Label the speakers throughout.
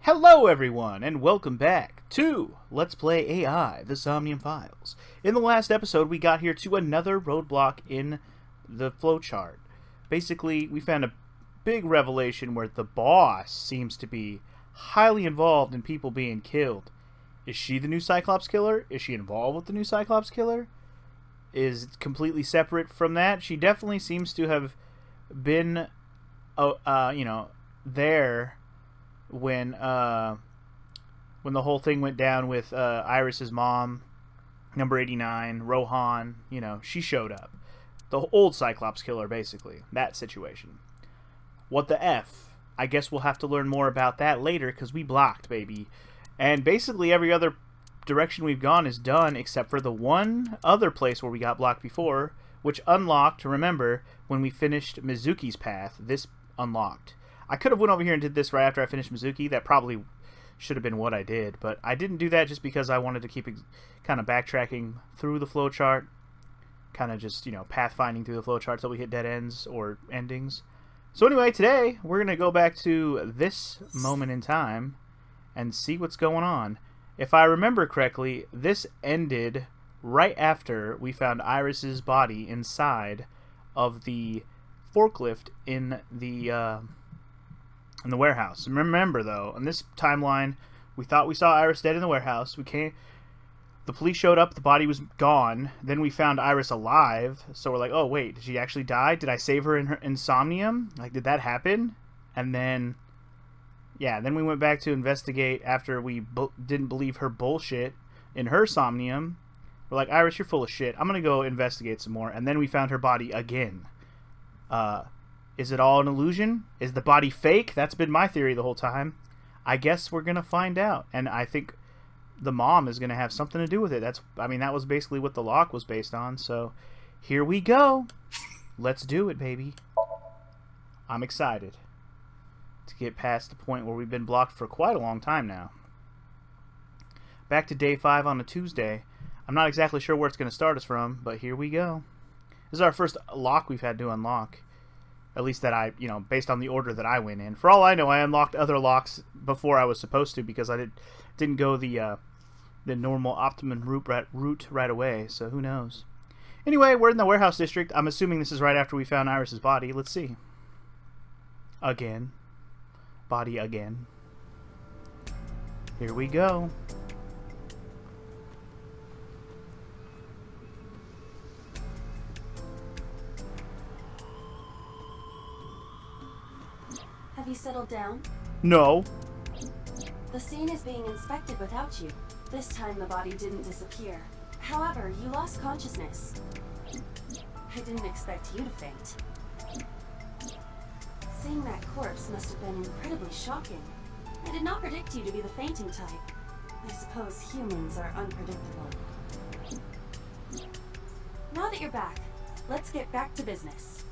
Speaker 1: Hello everyone, and welcome back to Let's Play AI, the Somnium Files. In the last episode, we got here to another roadblock in the flowchart. Basically, we found a big revelation where the boss seems to be highly involved in people being killed. Is she the new Cyclops killer? Is she involved with the new Cyclops killer? Is it completely separate from that? She definitely seems to have been, there when the whole thing went down with Iris's mom, number 89, Rohan. She showed up. The old Cyclops killer, basically. That situation. What the F? I guess we'll have to learn more about that later, because we blocked, baby. And basically every other direction we've gone is done, except for the one other place where we got blocked before, which unlocked, remember, when we finished Mizuki's path. This unlocked. I could have went over here and did this right after I finished Mizuki. That probably should have been what I did, but I didn't do that just because I wanted to keep kind of backtracking through the flowchart, kind of just, pathfinding through the flowchart till we hit dead ends or endings. So anyway, today we're going to go back to this moment in time and see what's going on. If I remember correctly, this ended right after we found Iris's body inside of the forklift in the warehouse. And remember, though, in this timeline, we thought we saw Iris dead in the warehouse. The police showed up, the body was gone. Then we found Iris alive, so we're like, oh wait, did she actually die? Did I save her in Somnium? Like, did that happen? And then, then we went back to investigate after we didn't believe her bullshit in her Somnium. We're like, Iris, you're full of shit. I'm gonna go investigate some more. And then we found her body again. Is it all an illusion? Is the body fake? That's been my theory the whole time. I guess we're gonna find out, and I think the mom is gonna have something to do with it. That was basically what the lock was based on. So here we go. Let's do it, baby. I'm excited to get past the point where we've been blocked for quite a long time now. Back to day 5 on a Tuesday. I'm not exactly sure where it's gonna start us from, but here we go. This is our first lock we've had to unlock. At least that I, based on the order that I went in. For all I know, I unlocked other locks before I was supposed to because I didn't go the normal optimum route right away, so who knows. Anyway, we're in the warehouse district. I'm assuming this is right after we found Iris's body. Let's see. Again. Body again. Here we go.
Speaker 2: Have you settled down?
Speaker 1: No.
Speaker 2: The scene is being inspected without you. This time the body didn't disappear. However, you lost consciousness. I didn't expect you to faint. Seeing that corpse must have been incredibly shocking. I did not predict you to be the fainting type. I suppose humans are unpredictable. Now that you're back, let's get back to business.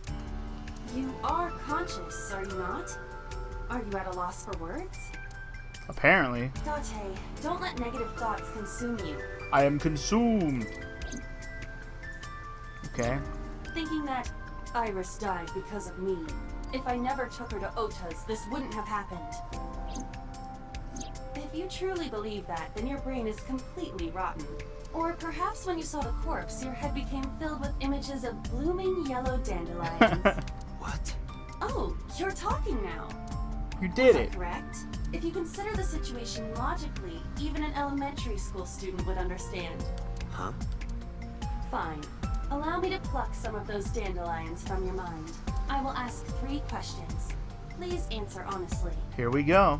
Speaker 2: You are conscious, are you not? Are you at a loss for words?
Speaker 1: Apparently.
Speaker 2: Date, don't let negative thoughts consume you.
Speaker 1: I am consumed. Okay.
Speaker 2: Thinking that Iris died because of me. If I never took her to Ota's, this wouldn't have happened. If you truly believe that, then your brain is completely rotten. Or perhaps when you saw the corpse, your head became filled with images of blooming yellow dandelions.
Speaker 3: What?
Speaker 2: Oh, you're talking now.
Speaker 1: You did it.
Speaker 2: Correct? If you consider the situation logically, even an elementary school student would understand.
Speaker 3: Huh?
Speaker 2: Fine. Allow me to pluck some of those dandelions from your mind. I will ask 3 questions. Please answer honestly.
Speaker 1: Here we go.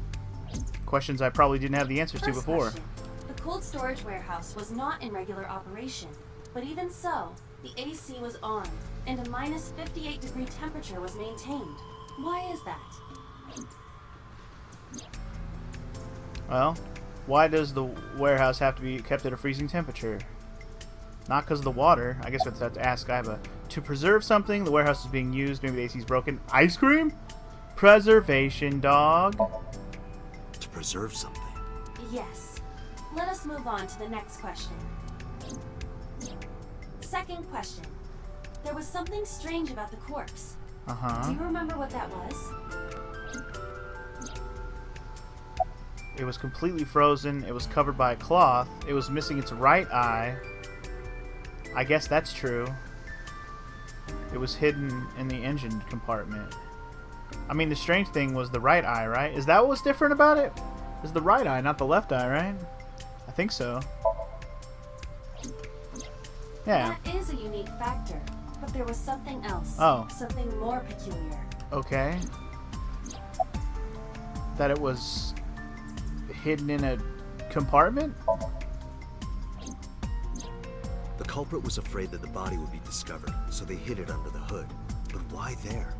Speaker 1: Questions I probably didn't have the answers to
Speaker 2: First
Speaker 1: before.
Speaker 2: question. The cold storage warehouse was not in regular operation, but even so, the AC was on, and a minus 58-degree temperature was maintained. Why is that?
Speaker 1: Well, why does the warehouse have to be kept at a freezing temperature? Not because of the water. I guess that's to ask Iva. To preserve something, the warehouse is being used. Maybe the AC's broken. Ice cream? Preservation, dog.
Speaker 3: To preserve something?
Speaker 2: Yes. Let us move on to the next question. Second question. There was something strange about the corpse. Do you remember what that was?
Speaker 1: It was completely frozen. It was covered by a cloth. It was missing its right eye. I guess that's true. It was hidden in the engine compartment. I mean, the strange thing was the right eye, right? Is that what was different about it? It's the right eye, not the left eye, right? I think so. Yeah.
Speaker 2: That is a unique factor, but there was something else.
Speaker 1: Oh.
Speaker 2: Something more peculiar.
Speaker 1: Okay. That it was hidden in a compartment?
Speaker 3: The culprit was afraid that the body would be discovered, so they hid it under the hood. But why there?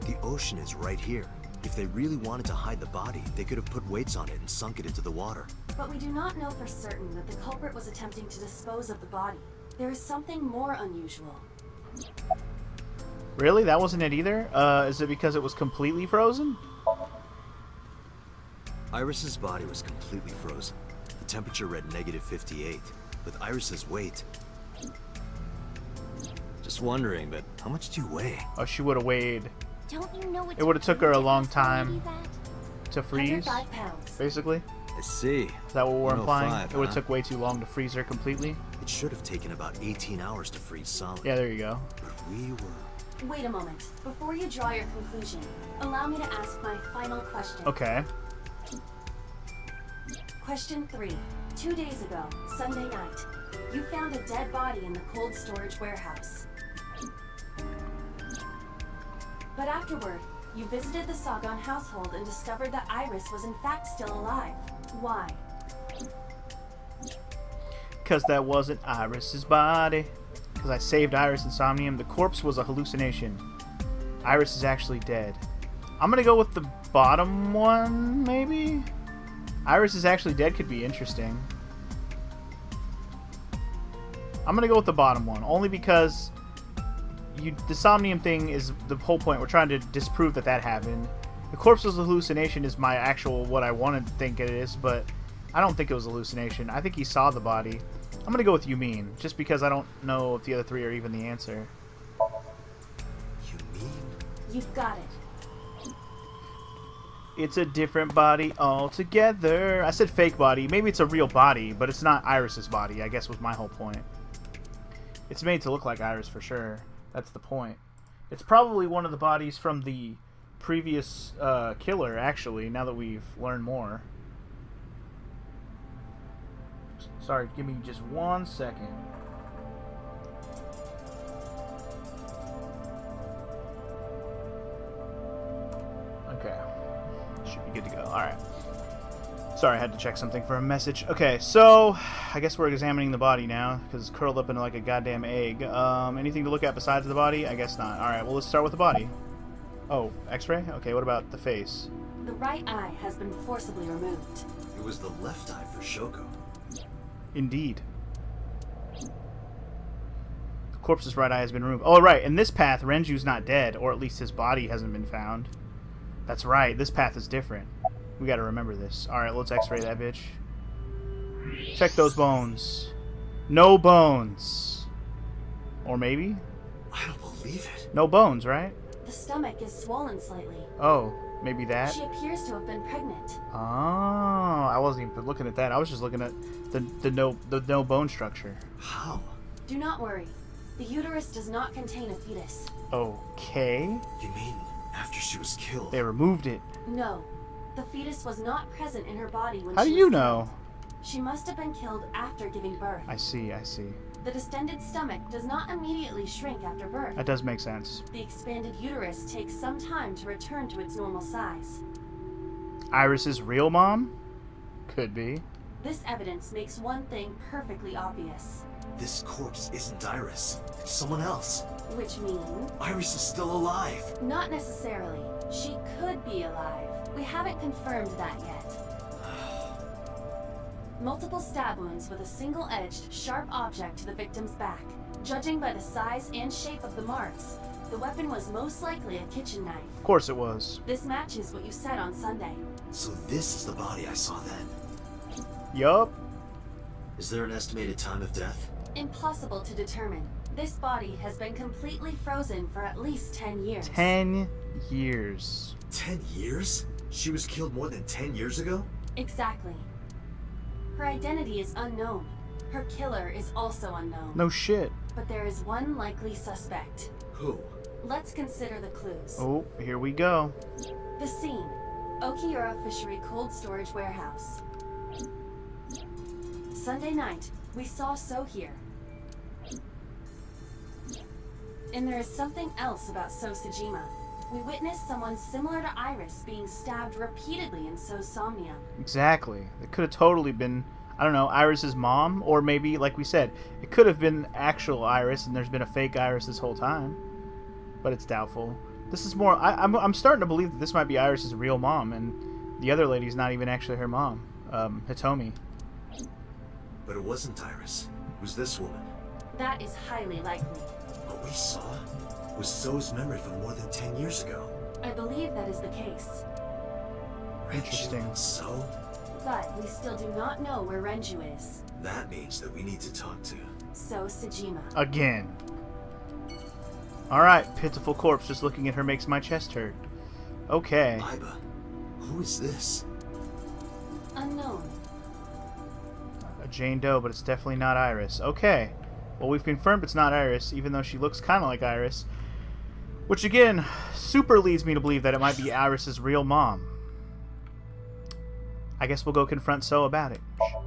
Speaker 3: The ocean is right here. If they really wanted to hide the body, they could have put weights on it and sunk it into the water.
Speaker 2: But we do not know for certain that the culprit was attempting to dispose of the body. There is something more unusual.
Speaker 1: Really? That wasn't it either? Is it because it was completely frozen?
Speaker 3: Iris's body was completely frozen. The temperature read -58. With Iris's weight... Just wondering, but how much do you weigh?
Speaker 1: Oh, she would have weighed.
Speaker 4: Don't you know
Speaker 1: It would have took her a long time
Speaker 4: that?
Speaker 1: to freeze,
Speaker 2: 105 pounds.
Speaker 1: basically.
Speaker 3: I see.
Speaker 1: Is that what we're implying?
Speaker 3: 105,
Speaker 1: It would have
Speaker 3: huh?
Speaker 1: took way too long to freeze her completely.
Speaker 3: It should have taken about 18 hours to freeze solid.
Speaker 1: Yeah, there you go.
Speaker 3: But we were...
Speaker 2: Wait a moment. Before you draw your conclusion, allow me to ask my final question.
Speaker 1: Okay.
Speaker 2: Question 3. 2 days ago, Sunday night, you found a dead body in the cold storage warehouse. But afterward, you visited the Sagan household and discovered that Iris was in fact still alive. Why?
Speaker 1: Because that wasn't Iris's body. Because I saved Iris in Somnium. The corpse was a hallucination. Iris is actually dead. I'm going to go with the bottom one, maybe? Iris is actually dead could be interesting. I'm going to go with the bottom one. Only because the Somnium thing is the whole point. We're trying to disprove that that happened. The corpse was a hallucination is my actual what I want to think it is, but I don't think it was a hallucination. I think he saw the body. I'm going to go with you mean, just because I don't know if the other three are even the answer.
Speaker 3: You mean?
Speaker 2: You've got it.
Speaker 1: It's a different body altogether. I said fake body. Maybe it's a real body, but it's not Iris's body, I guess was my whole point. It's made to look like Iris for sure. That's the point. It's probably one of the bodies from the previous killer, actually, now that we've learned more. Sorry, give me just 1 second. Okay. Should be good to go. Alright. Sorry, I had to check something for a message. Okay, so I guess we're examining the body now, because it's curled up into like a goddamn egg. Anything to look at besides the body? I guess not. Alright, well, let's start with the body. Oh, x-ray? Okay, what about the face?
Speaker 2: The right eye has been forcibly removed.
Speaker 3: It was the left eye for Shoko.
Speaker 1: Indeed. The corpse's right eye has been removed. Oh, right, in this path, Renju's not dead, or at least his body hasn't been found. That's right, this path is different. We gotta remember this. Alright, let's x-ray that bitch. Check those bones. No bones. Or maybe?
Speaker 3: I don't believe it.
Speaker 1: No bones, right?
Speaker 2: The stomach is swollen slightly.
Speaker 1: Oh, maybe that?
Speaker 2: She appears to have been pregnant.
Speaker 1: Oh, I wasn't even looking at that. I was just looking at the no bone structure.
Speaker 3: How?
Speaker 2: Do not worry. The uterus does not contain a fetus.
Speaker 1: Okay.
Speaker 3: You mean after she was killed?
Speaker 1: They removed it.
Speaker 2: No. The fetus was not present in her body when
Speaker 1: How
Speaker 2: she
Speaker 1: do
Speaker 2: was
Speaker 1: you
Speaker 2: killed.
Speaker 1: know?
Speaker 2: She must have been killed after giving birth.
Speaker 1: I see, I see.
Speaker 2: The distended stomach does not immediately shrink after birth.
Speaker 1: That does make sense.
Speaker 2: The expanded uterus takes some time to return to its normal size.
Speaker 1: Iris's real mom? Could be.
Speaker 2: This evidence makes one thing perfectly obvious.
Speaker 3: This corpse isn't Iris. It's someone else.
Speaker 2: Which means,
Speaker 3: Iris is still alive.
Speaker 2: not necessarily. She could be alive. We haven't confirmed that yet. Multiple stab wounds with a single-edged, sharp object to the victim's back. Judging by the size and shape of the marks, the weapon was most likely a kitchen knife.
Speaker 1: Of course it was.
Speaker 2: This matches what you said on Sunday.
Speaker 3: So this is the body I saw then.
Speaker 1: Yup.
Speaker 3: Is there an estimated time of death?
Speaker 2: Impossible to determine. This body has been completely frozen for at least 10 years.
Speaker 1: 10 years.
Speaker 3: 10 years? She was killed more than 10 years ago?
Speaker 2: Exactly. Her identity is unknown. Her killer is also unknown.
Speaker 1: No shit.
Speaker 2: But there is one likely suspect.
Speaker 3: Who?
Speaker 2: Let's consider the clues.
Speaker 1: Oh, here we go.
Speaker 2: The scene. Okiura Fishery Cold Storage Warehouse. Sunday night, we saw So here. And there is something else about So Sejima. We witnessed someone similar to Iris being stabbed repeatedly in So's Somnium.
Speaker 1: Exactly. It could have totally been, I don't know, Iris's mom, or maybe, like we said, it could have been actual Iris, and there's been a fake Iris this whole time. But it's doubtful. This is more, I'm starting to believe that this might be Iris's real mom, and the other lady's not even actually her mom, Hitomi.
Speaker 3: But it wasn't Iris. It was this woman.
Speaker 2: That is highly likely.
Speaker 3: What we saw was So's memory from more than 10 years ago.
Speaker 2: I believe that is the case.
Speaker 1: Interesting.
Speaker 3: Renju, So?
Speaker 2: But we still do not know where Renju is.
Speaker 3: That means that we need to talk to...
Speaker 2: So Sejima.
Speaker 1: Again. Alright, pitiful corpse, just looking at her makes my chest hurt. Okay.
Speaker 3: Aiba. Who is this?
Speaker 2: Unknown.
Speaker 1: A Jane Doe, but it's definitely not Iris. Okay. Well, we've confirmed it's not Iris, even though she looks kind of like Iris. Which, again, super leads me to believe that it might be Iris's real mom. I guess we'll go confront So about it.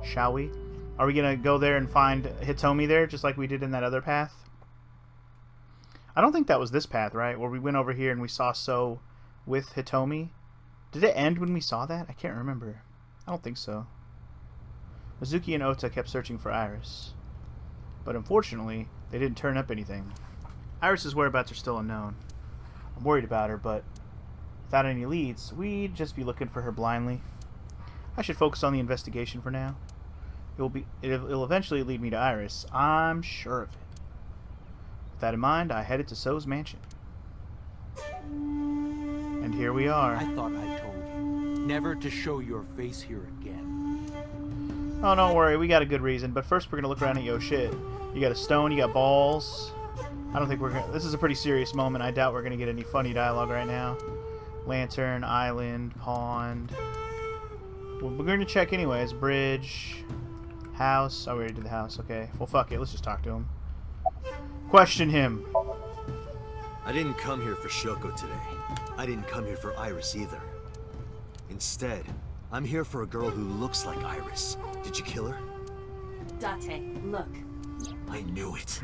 Speaker 1: Shall we? Are we going to go there and find Hitomi there, just like we did in that other path? I don't think that was this path, right? Where we went over here and we saw So with Hitomi. Did it end when we saw that? I can't remember. I don't think so. Mizuki and Ota kept searching for Iris. But unfortunately, they didn't turn up anything. Iris's whereabouts are still unknown. I'm worried about her, but without any leads, we'd just be looking for her blindly. I should focus on the investigation for now. It'll eventually lead me to Iris. I'm sure of it. With that in mind, I headed to So's mansion. And here we are.
Speaker 4: I thought I told you never to show your face here again.
Speaker 1: Oh, don't worry, we got a good reason. But first, we're gonna look around at yo shit. You got a stone, you got balls. I don't think we're gonna. This is a pretty serious moment. I doubt we're gonna get any funny dialogue right now. Lantern, island, pond. Well, we're gonna check anyways. Bridge, house. Oh, we already did the house. Okay. Well, fuck it. Let's just talk to him. Question him.
Speaker 3: I didn't come here for Shoko today. I didn't come here for Iris either. Instead, I'm here for a girl who looks like Iris. Did you kill her?
Speaker 2: Date, look.
Speaker 3: I knew it.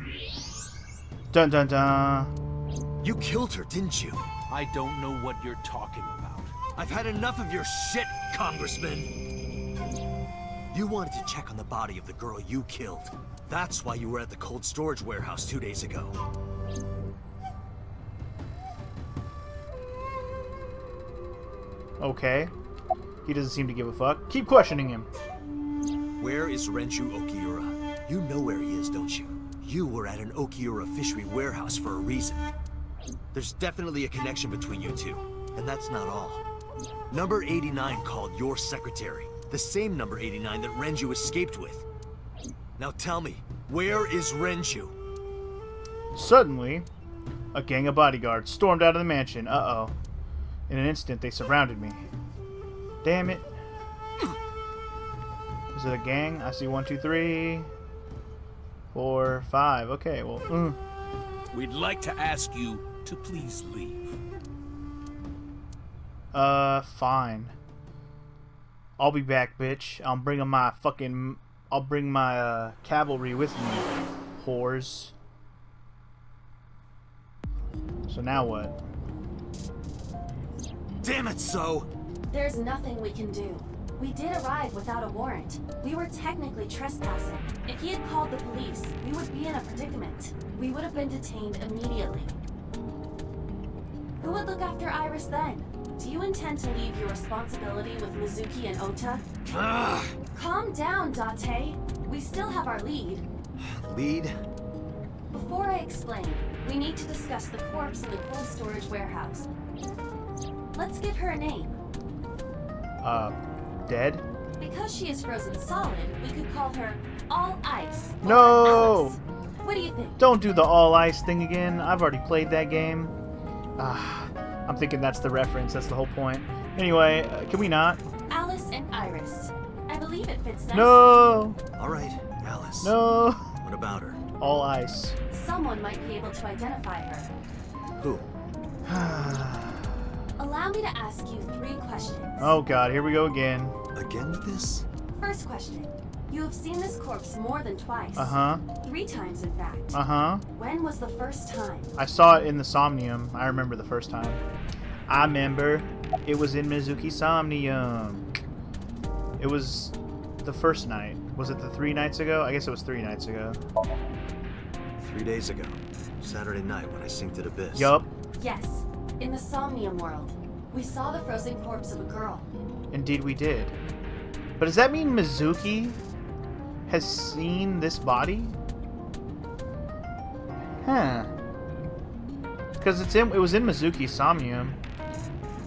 Speaker 1: Dun dun dun.
Speaker 3: You killed her, didn't you?
Speaker 4: I don't know what you're talking about.
Speaker 3: I've had enough of your shit, Congressman. You wanted to check on the body of the girl you killed. That's why you were at the cold storage warehouse 2 days ago.
Speaker 1: Okay. He doesn't seem to give a fuck. Keep questioning him.
Speaker 3: Where is Renju Okiura? You know where he is, don't you? You were at an Okiura fishery warehouse for a reason. There's definitely a connection between you two, and that's not all. Number 89 called your secretary, the same number 89 that Renju escaped with. Now tell me, where is Renju?
Speaker 1: Suddenly, a gang of bodyguards stormed out of the mansion. Uh-oh. In an instant, they surrounded me. Damn it. Is it a gang? I see 1, 2, 3, 4, 5. Okay, well,
Speaker 4: We'd like to ask you to please leave.
Speaker 1: fine. I'll be back, bitch. I'll bring my cavalry with me, whores. So now what?
Speaker 3: Damn it, So!
Speaker 2: There's nothing we can do. We did arrive without a warrant. We were technically trespassing. If he had called the police, we would be in a predicament. We would have been detained immediately. Who would look after Iris then? Do you intend to leave your responsibility with Mizuki and Ota?
Speaker 3: Ugh.
Speaker 2: Calm down, Date. We still have our lead.
Speaker 3: Lead?
Speaker 2: Before I explain, we need to discuss the corpse in the cold storage warehouse. Let's give her a name.
Speaker 1: Dead?
Speaker 2: Because she is frozen solid, we could call her All Ice. or
Speaker 1: No!
Speaker 2: Alice. What do you think?
Speaker 1: Don't do the all ice thing again. I've already played that game. I'm thinking that's the reference. That's the whole point. Anyway, can we not?
Speaker 2: Alice and Iris. I believe it fits nicely.
Speaker 1: No!
Speaker 3: All right, Alice.
Speaker 1: No!
Speaker 3: What about her?
Speaker 1: All ice.
Speaker 2: Someone might be able to identify her.
Speaker 3: Who?
Speaker 2: Allow me to ask you 3 questions.
Speaker 1: Oh god, here we go again.
Speaker 3: Again with this?
Speaker 2: First question. You have seen this corpse more than twice.
Speaker 1: Uh-huh.
Speaker 2: 3 times, in fact.
Speaker 1: Uh-huh.
Speaker 2: When was the first time?
Speaker 1: I saw it in the Somnium. I remember the first time. I remember it was in Mizuki Somnium. It was the first night. Was it the 3 nights ago? I guess it was 3 nights ago.
Speaker 3: 3 days ago. Saturday night when I synced at Abyss.
Speaker 1: Yup.
Speaker 2: Yes. In the Somnium world. We saw the frozen corpse of a girl.
Speaker 1: Indeed we did. But does that mean Mizuki has seen this body? Huh. Because it was in Mizuki's Somnium.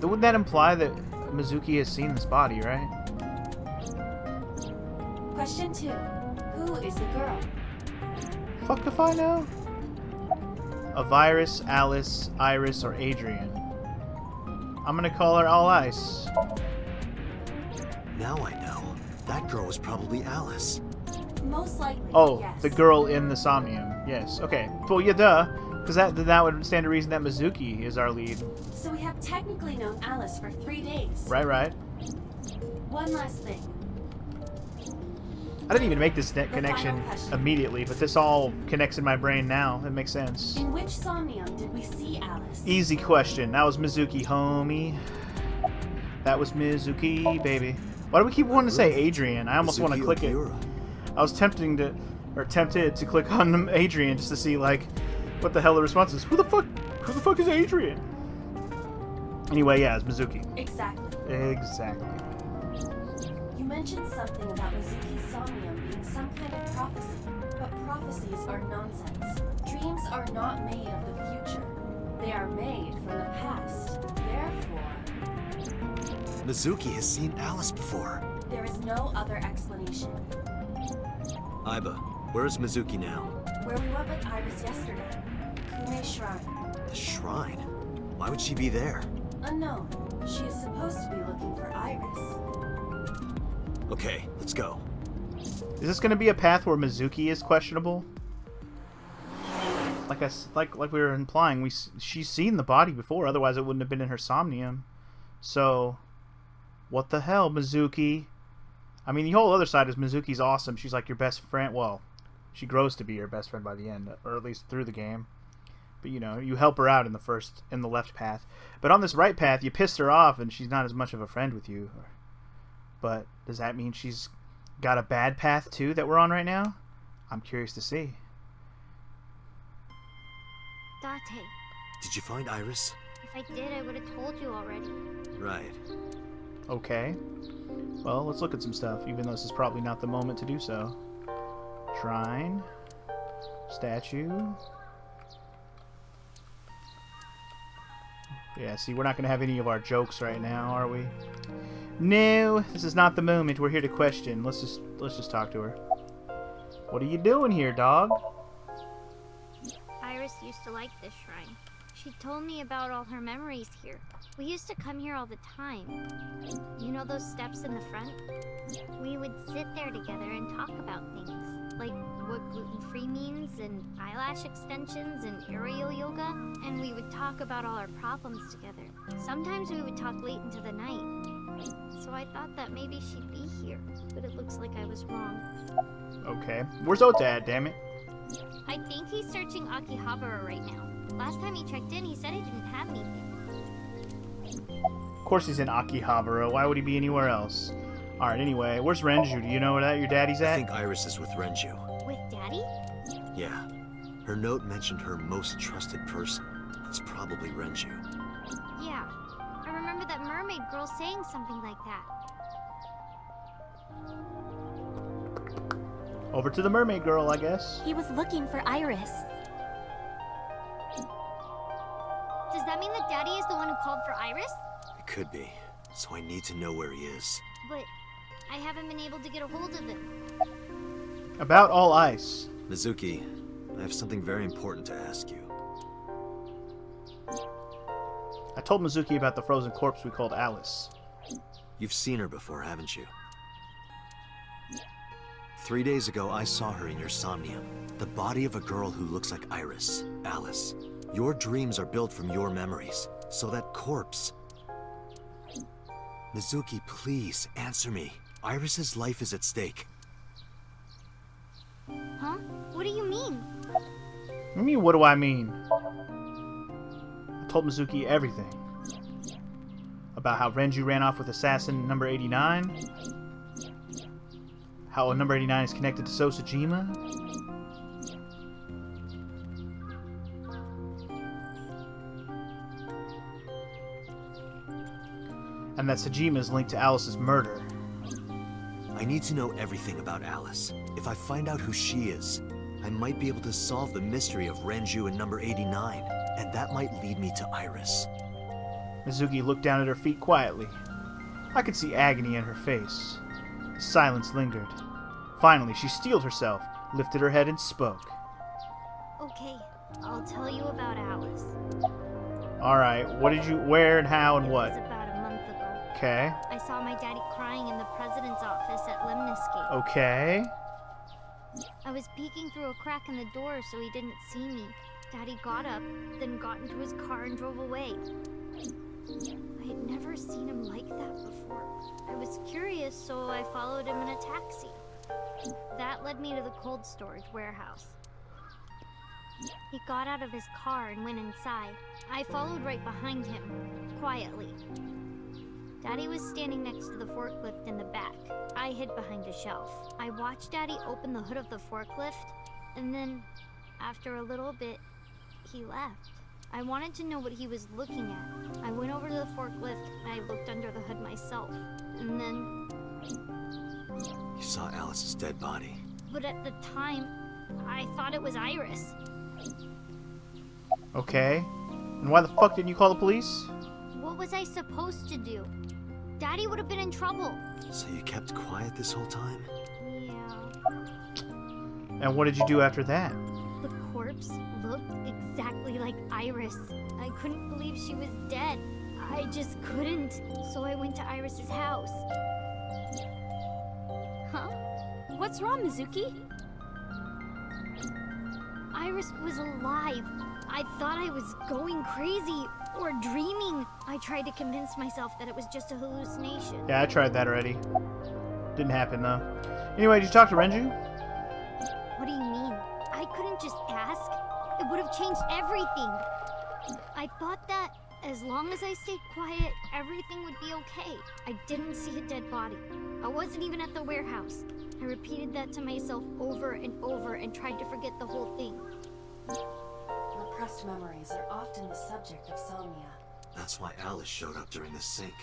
Speaker 1: Wouldn't that imply that Mizuki has seen this body, right?
Speaker 2: Question 2. Who is the girl?
Speaker 1: Fuck if I know. A Virus, Alice, Iris, or Adrian. I'm gonna call her All Ice.
Speaker 3: Now I know. That girl was probably Alice.
Speaker 2: Most likely,
Speaker 1: Oh,
Speaker 2: yes.
Speaker 1: the girl in the Somnium. Yes. Okay. Well, yeah, duh. Because that would stand to reason that Mizuki is our lead.
Speaker 2: So we have technically known Alice for 3 days.
Speaker 1: Right.
Speaker 2: One last thing.
Speaker 1: I didn't even make this connection
Speaker 2: final question.
Speaker 1: immediately, but this all connects in my brain now. It makes sense.
Speaker 2: In which Somnium did we see Alice?
Speaker 1: Easy question. That was Mizuki, homie. That was Mizuki, baby. Why do we keep wanting to say Adrian? I almost want to
Speaker 3: Mizuki
Speaker 1: click it.
Speaker 3: Ogiura.
Speaker 1: I was tempted to click on Adrian just to see like what the hell the response is. Who the fuck is Adrian? Anyway, yeah, it's Mizuki.
Speaker 2: Exactly.
Speaker 1: Exactly.
Speaker 2: You mentioned something about Mizuki's Somnium being some kind of prophecy, but prophecies are nonsense. Dreams are not made of the future. They are made from the past. Therefore,
Speaker 3: Mizuki has seen Alice before.
Speaker 2: there is no other explanation.
Speaker 3: Aiba, where is Mizuki now?
Speaker 2: Where we went with Iris yesterday, Kume Shrine.
Speaker 3: The shrine. Why would she be there?
Speaker 2: Unknown. She is supposed to be looking for Iris.
Speaker 3: Okay, let's go.
Speaker 1: Is this going to be a path where Mizuki is questionable? Like we were implying, she's seen the body before. Otherwise, it wouldn't have been in her Somnium. So, what the hell, Mizuki? I mean, the whole other side is Mizuki's awesome. She's like your best friend. Well, she grows to be your best friend by the end, or at least through the game. But you know, you help her out in the left path. But on this right path, you pissed her off, and she's not as much of a friend with you. But does that mean she's got a bad path too that we're on right now? I'm curious to see.
Speaker 5: Date,
Speaker 3: Did you find Iris?
Speaker 5: if I did, I would have told you already.
Speaker 3: Right.
Speaker 1: Okay. Well, let's look at some stuff, even though this is probably not the moment to do so. Shrine. Statue. Yeah, see, we're not going to have any of our jokes right now, are we? No, this is not the moment. We're here to question. Let's just talk to her. What are you doing here, dog?
Speaker 5: Iris used to like this shrine. She told me about all her memories here. We used to come here all the time. You know those steps in the front? We would sit there together and talk about things, like what gluten-free means, and eyelash extensions, and aerial yoga, and we would talk about all our problems together. Sometimes we would talk late into the night. So I thought that maybe she'd be here, but it looks like I was wrong.
Speaker 1: Okay. Where's Ota at, damn it?
Speaker 5: I think he's searching Akihabara right now. Last time he checked in, he said he didn't have anything.
Speaker 1: Of course he's in Akihabara. Why would he be anywhere else? Alright, anyway, where's Renju? Do you know where your daddy's
Speaker 3: I
Speaker 1: at?
Speaker 3: think Iris is with Renju.
Speaker 5: With Daddy?
Speaker 3: Yeah. Her note mentioned her most trusted person. It's probably Renju.
Speaker 5: Yeah. I remember that mermaid girl saying something like that.
Speaker 1: Over to the mermaid girl, I guess.
Speaker 6: He was looking for Iris.
Speaker 5: Does that mean that Daddy is the one who called for Iris?
Speaker 3: It could be. So I need to know where he is.
Speaker 5: But I haven't been able to get a hold of him.
Speaker 1: About all ice.
Speaker 3: Mizuki, I have something very important to ask you.
Speaker 1: I told Mizuki about the frozen corpse we called Alice.
Speaker 3: You've seen her before, haven't you? 3 days ago, I saw her in your Somnium. The body of a girl who looks like Iris, Alice. Your dreams are built from your memories, so that corpse... Mizuki, please, answer me. Iris's life is at stake.
Speaker 5: Huh? What do you mean?
Speaker 1: I mean, what do I mean? I told Mizuki everything. About how Renju ran off with assassin number 89. How number 89 is connected to Sosajima. And that Sajima is linked to Alice's murder.
Speaker 3: I need to know everything about Alice. If I find out who she is, I might be able to solve the mystery of Renju and number 89, and that might lead me to Iris.
Speaker 1: Mizuki looked down at her feet quietly. I could see agony in her face. The silence lingered. Finally, she steeled herself, lifted her head, and spoke.
Speaker 5: Okay, I'll tell you about Alice.
Speaker 1: Alright, what did you... where and how and
Speaker 5: It
Speaker 1: what?
Speaker 5: was about a month ago.
Speaker 1: Okay.
Speaker 5: I saw my daddy crying in the president's office at Lemniscate.
Speaker 1: Okay.
Speaker 5: I was peeking through a crack in the door so he didn't see me. Daddy got up, then got into his car and drove away. I had never seen him like that before. I was curious, so I followed him in a taxi. That led me to the cold storage warehouse. He got out of his car and went inside. I followed right behind him, quietly. Daddy was standing next to the forklift in the back. I hid behind a shelf. I watched Daddy open the hood of the forklift, and then, after a little bit, he left. I wanted to know what he was looking at. I went over to the forklift, and I looked under the hood myself. And then...
Speaker 3: You saw Alice's dead body.
Speaker 5: But at the time, I thought it was Iris.
Speaker 1: Okay. And why the fuck didn't you call the police?
Speaker 5: What was I supposed to do? Daddy would have been in trouble.
Speaker 3: So you kept quiet this whole time?
Speaker 5: Yeah.
Speaker 1: And what did you do after that?
Speaker 5: The corpse looked exactly like Iris. I couldn't believe she was dead. I just couldn't. So I went to Iris's house.
Speaker 2: Huh? What's wrong, Mizuki?
Speaker 5: Iris was alive. I thought I was going crazy or dreaming. I tried to convince myself that it was just a hallucination.
Speaker 1: Yeah, I tried that already. Didn't happen, though. Anyway, did you talk to Renju?
Speaker 5: What do you mean? I couldn't just ask. It would have changed everything. I thought that as long as I stayed quiet, everything would be okay. I didn't see a dead body. I wasn't even at the warehouse. I repeated that to myself over and over and tried to forget the whole thing.
Speaker 2: Repressed memories are often the subject of somnia.
Speaker 3: That's why Alice showed up during the sync.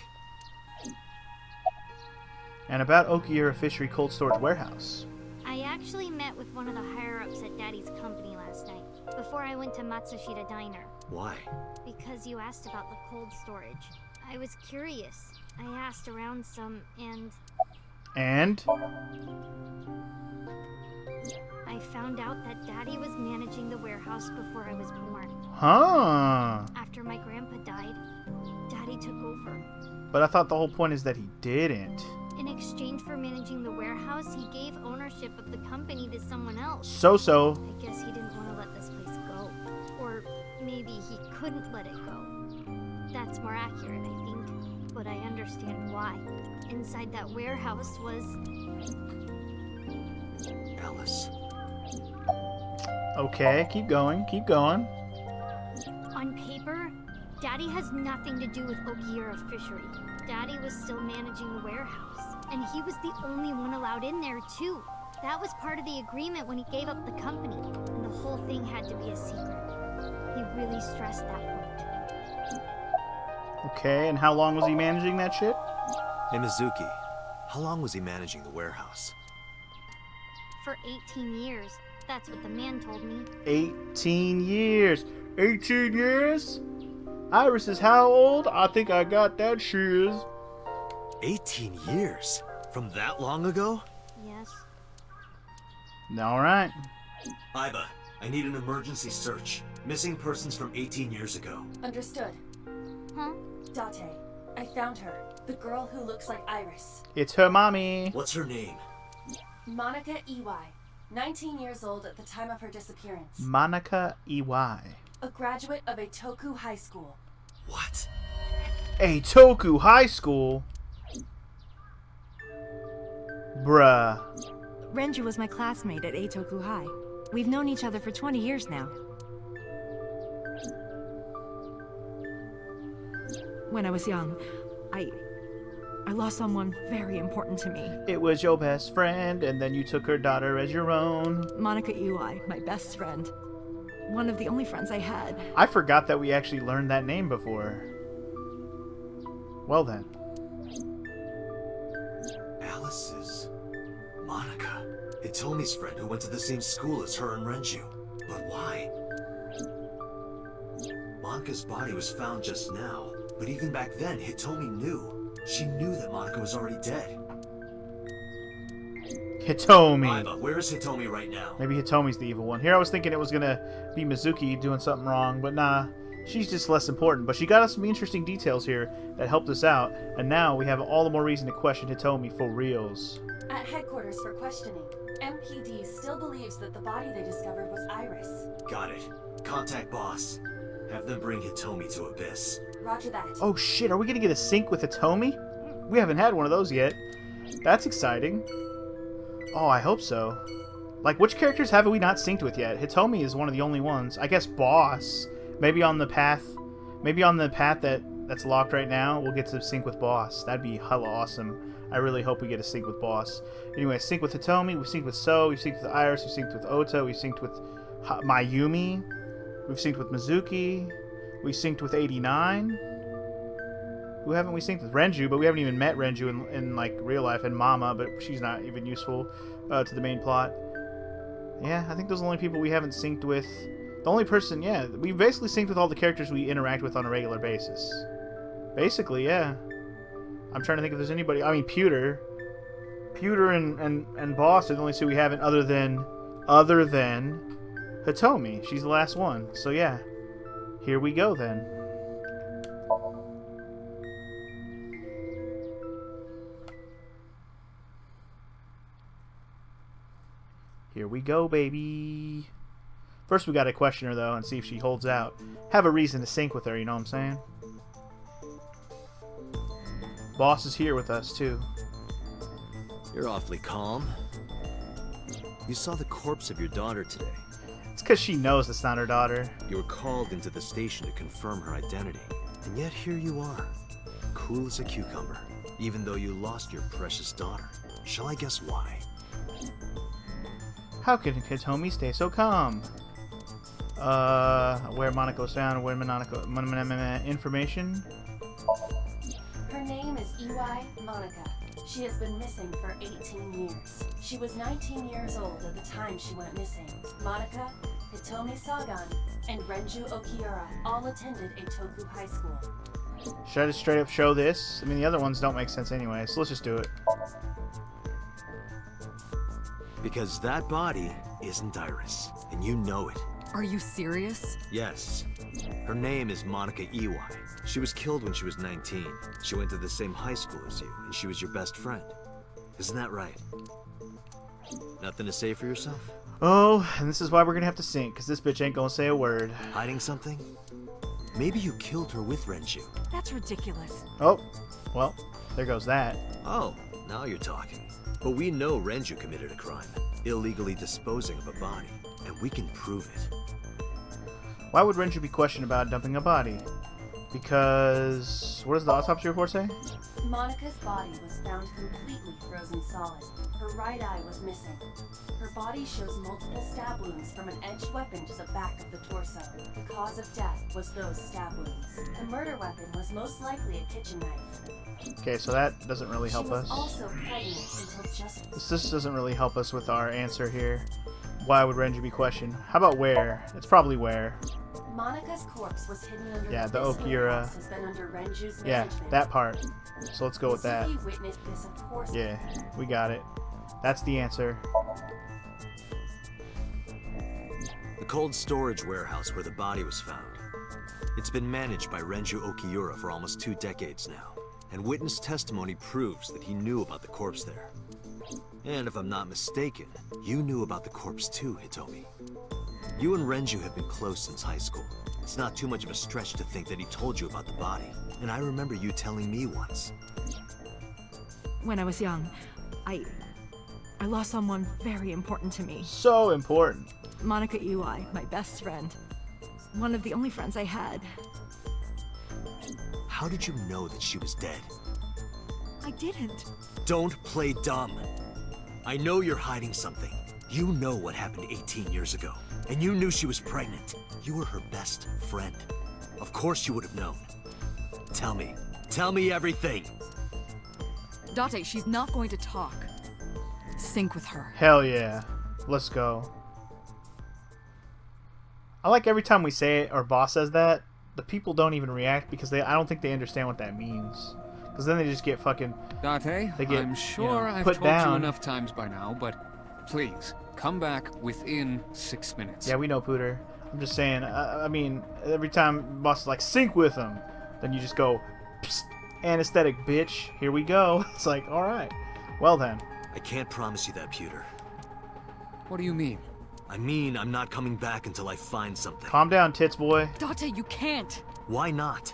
Speaker 1: And about Okiura Fishery Cold Storage Warehouse.
Speaker 5: I actually met with one of the higher-ups at Daddy's company last night, before I went to Matsushita Diner.
Speaker 3: Why?
Speaker 5: Because you asked about the cold storage. I was curious. I asked around some, and
Speaker 1: And?
Speaker 5: I found out that Daddy was managing the warehouse before I was born.
Speaker 1: Huh.
Speaker 5: After my grandpa died, Daddy took over.
Speaker 1: But I thought the whole point is that he didn't.
Speaker 5: In exchange for managing the warehouse, he gave ownership of the company to someone else.
Speaker 1: So.
Speaker 5: I guess he didn't want to let this place go. Or maybe he couldn't let it go. That's more accurate, I think. But I understand why. Inside that warehouse was...
Speaker 3: Alice.
Speaker 1: Okay, keep going, keep going.
Speaker 5: On paper, Daddy has nothing to do with Okiura Fishery. Daddy was still managing the warehouse. And he was the only one allowed in there, too. That was part of the agreement when he gave up the company. And the whole thing had to be a secret. He really stressed that point.
Speaker 1: Okay, and how long was he managing that shit?
Speaker 3: Hey, Mizuki. How long was he managing the warehouse?
Speaker 5: For 18 years. That's what the man told me.
Speaker 1: 18 years. 18 years? Iris is how old? I think I got that shiz.
Speaker 3: 18 years? From that long ago?
Speaker 5: Yes.
Speaker 1: Alright.
Speaker 3: Iba, I need an emergency search. Missing persons from 18 years ago.
Speaker 2: Understood.
Speaker 5: Huh?
Speaker 2: Date, I found her. The girl who looks like Iris.
Speaker 1: It's her mommy.
Speaker 3: What's her name?
Speaker 2: Monica Ey. 19 years old at the time of her disappearance.
Speaker 1: Monica Ey.
Speaker 2: A graduate of Eitoku High School.
Speaker 3: What?
Speaker 1: Eitoku High School? Bruh.
Speaker 6: Renju was my classmate at Eitoku High. We've known each other for 20 years now. When I was young, I lost someone very important to me.
Speaker 1: It was your best friend, and then you took her daughter as your own.
Speaker 6: Monica Ui, my best friend. One of the only friends I had.
Speaker 1: I forgot that we actually learned that name before. Well then.
Speaker 3: Alice is Monica. Hitomi's friend who went to the same school as her and Renju. But why? Monica's body was found just now, but even back then, Hitomi knew. She knew that Monica was already dead.
Speaker 1: Hitomi.
Speaker 3: Aiba, where is Hitomi right now?
Speaker 1: Maybe Hitomi's the evil one. Here I was thinking it was gonna be Mizuki doing something wrong, but nah. She's just less important. But she got us some interesting details here that helped us out, and now we have all the more reason to question Hitomi for reals.
Speaker 2: At headquarters for questioning, MPD still believes that the body they discovered was Iris.
Speaker 3: Got it. Contact boss. Have them bring Hitomi to Abyss.
Speaker 2: Roger that.
Speaker 1: Oh shit, are we gonna get a sync with Hitomi? We haven't had one of those yet. That's exciting. Oh, I hope so. Like, which characters have we not synced with yet? Hitomi is one of the only ones. I guess Boss. Maybe on the path that's locked right now, we'll get to sync with Boss. That'd be hella awesome. I really hope we get a sync with Boss. Anyway, sync with Hitomi, we've synced with So, we've synced with Iris, we've synced with Ota, we've synced with Mayumi, we've synced with Mizuki, we've synced with 89. Who haven't we synced with? Renju, but we haven't even met Renju in like real life, and Mama, but she's not even useful to the main plot. Yeah, I think those are the only people we haven't synced with. The only person, yeah, we basically synced with all the characters we interact with on a regular basis. Basically, yeah. I'm trying to think if there's anybody. I mean, Pewter and Boss are the only two we haven't, other than Hitomi. She's the last one. So yeah, here we go then. Here we go, baby. First, we gotta question her, though, and see if she holds out. Have a reason to sync with her, you know what I'm saying? Boss is here with us, too.
Speaker 3: You're awfully calm. You saw the corpse of your daughter today.
Speaker 1: It's because she knows it's not her daughter.
Speaker 3: You were called into the station to confirm her identity. And yet here you are, cool as a cucumber, even though you lost your precious daughter. Shall I guess why?
Speaker 1: How can Hitomi stay so calm? Where Monica was found, where Monica... Information?
Speaker 2: Her name is Ey Monica. She has been missing for 18 years. She was 19 years old at the time she went missing. Monica, Hitomi Sagan, and Renju Okiura all attended Eitoku High School.
Speaker 1: Should I just straight up show this? I mean, the other ones don't make sense anyway, so let's just do it.
Speaker 3: Because that body isn't Iris, and you know it.
Speaker 6: Are you serious?
Speaker 3: Yes. Her name is Monica Ey. She was killed when she was 19. She went to the same high school as you, and she was your best friend. Isn't that right? Nothing to say for yourself?
Speaker 1: Oh, and this is why we're gonna have to sync, because this bitch ain't gonna say a word.
Speaker 3: Hiding something? Maybe you killed her with Renju.
Speaker 6: That's ridiculous.
Speaker 1: Oh, well, there goes that.
Speaker 3: Oh, now you're talking. But we know Renju committed a crime, illegally disposing of a body, and we can prove it.
Speaker 1: Why would Renju be questioned about dumping a body? Because... what does the autopsy report say?
Speaker 2: Monica's body was found completely frozen solid. Her right eye was missing. Her body shows multiple stab wounds from an edged weapon to the back of the torso. The cause of death was those stab wounds. The murder weapon was most likely a kitchen knife.
Speaker 1: Okay, so that doesn't really help
Speaker 2: she was
Speaker 1: us.
Speaker 2: also pregnant until just...
Speaker 1: This doesn't really help us with our answer here. Why would Renju be questioned? How about where? It's probably where.
Speaker 2: Monica's corpse was hidden under
Speaker 1: Yeah, the
Speaker 2: this
Speaker 1: Okiura.
Speaker 2: warehouse has been under Renju's
Speaker 1: Yeah,
Speaker 2: management.
Speaker 1: that part. So let's go with that.
Speaker 2: Mizuki witnessed this, of course.
Speaker 1: Yeah, we got it. That's the answer.
Speaker 3: The cold storage warehouse where the body was found. It's been managed by Renju Okiura for almost 2 decades now, and witness testimony proves that he knew about the corpse there. And if I'm not mistaken, you knew about the corpse too, Hitomi. You and Renju have been close since high school. It's not too much of a stretch to think that he told you about the body. And I remember you telling me once.
Speaker 6: When I was young, I lost someone very important to me.
Speaker 1: So important.
Speaker 6: Monica Iwai, my best friend. One of the only friends I had.
Speaker 3: How did you know that she was dead?
Speaker 6: I didn't.
Speaker 3: Don't play dumb. I know you're hiding something. You know what happened 18 years ago. And you knew she was pregnant. You were her best friend. Of course you would have known. Tell me. Tell me everything.
Speaker 7: Date, she's not going to talk. Sync with her.
Speaker 1: Hell yeah. Let's go. I like every time we say it or boss says that, the people don't even react because I don't think they understand what that means. Because then they just get fucking...
Speaker 8: Date,
Speaker 1: they get,
Speaker 8: I'm sure I've
Speaker 1: put
Speaker 8: told
Speaker 1: down.
Speaker 8: you enough times by now, but please, come back within 6 minutes.
Speaker 1: Yeah, we know, Pooter. I'm just saying, I mean, every time boss is like, sync with him, then you just go, psst, anesthetic, bitch, here we go. It's like, alright. Well then.
Speaker 3: I can't promise you that, Pewter.
Speaker 8: What do you mean?
Speaker 3: I mean, I'm not coming back until I find something.
Speaker 1: Calm down, tits boy.
Speaker 7: Date, you can't.
Speaker 3: Why not?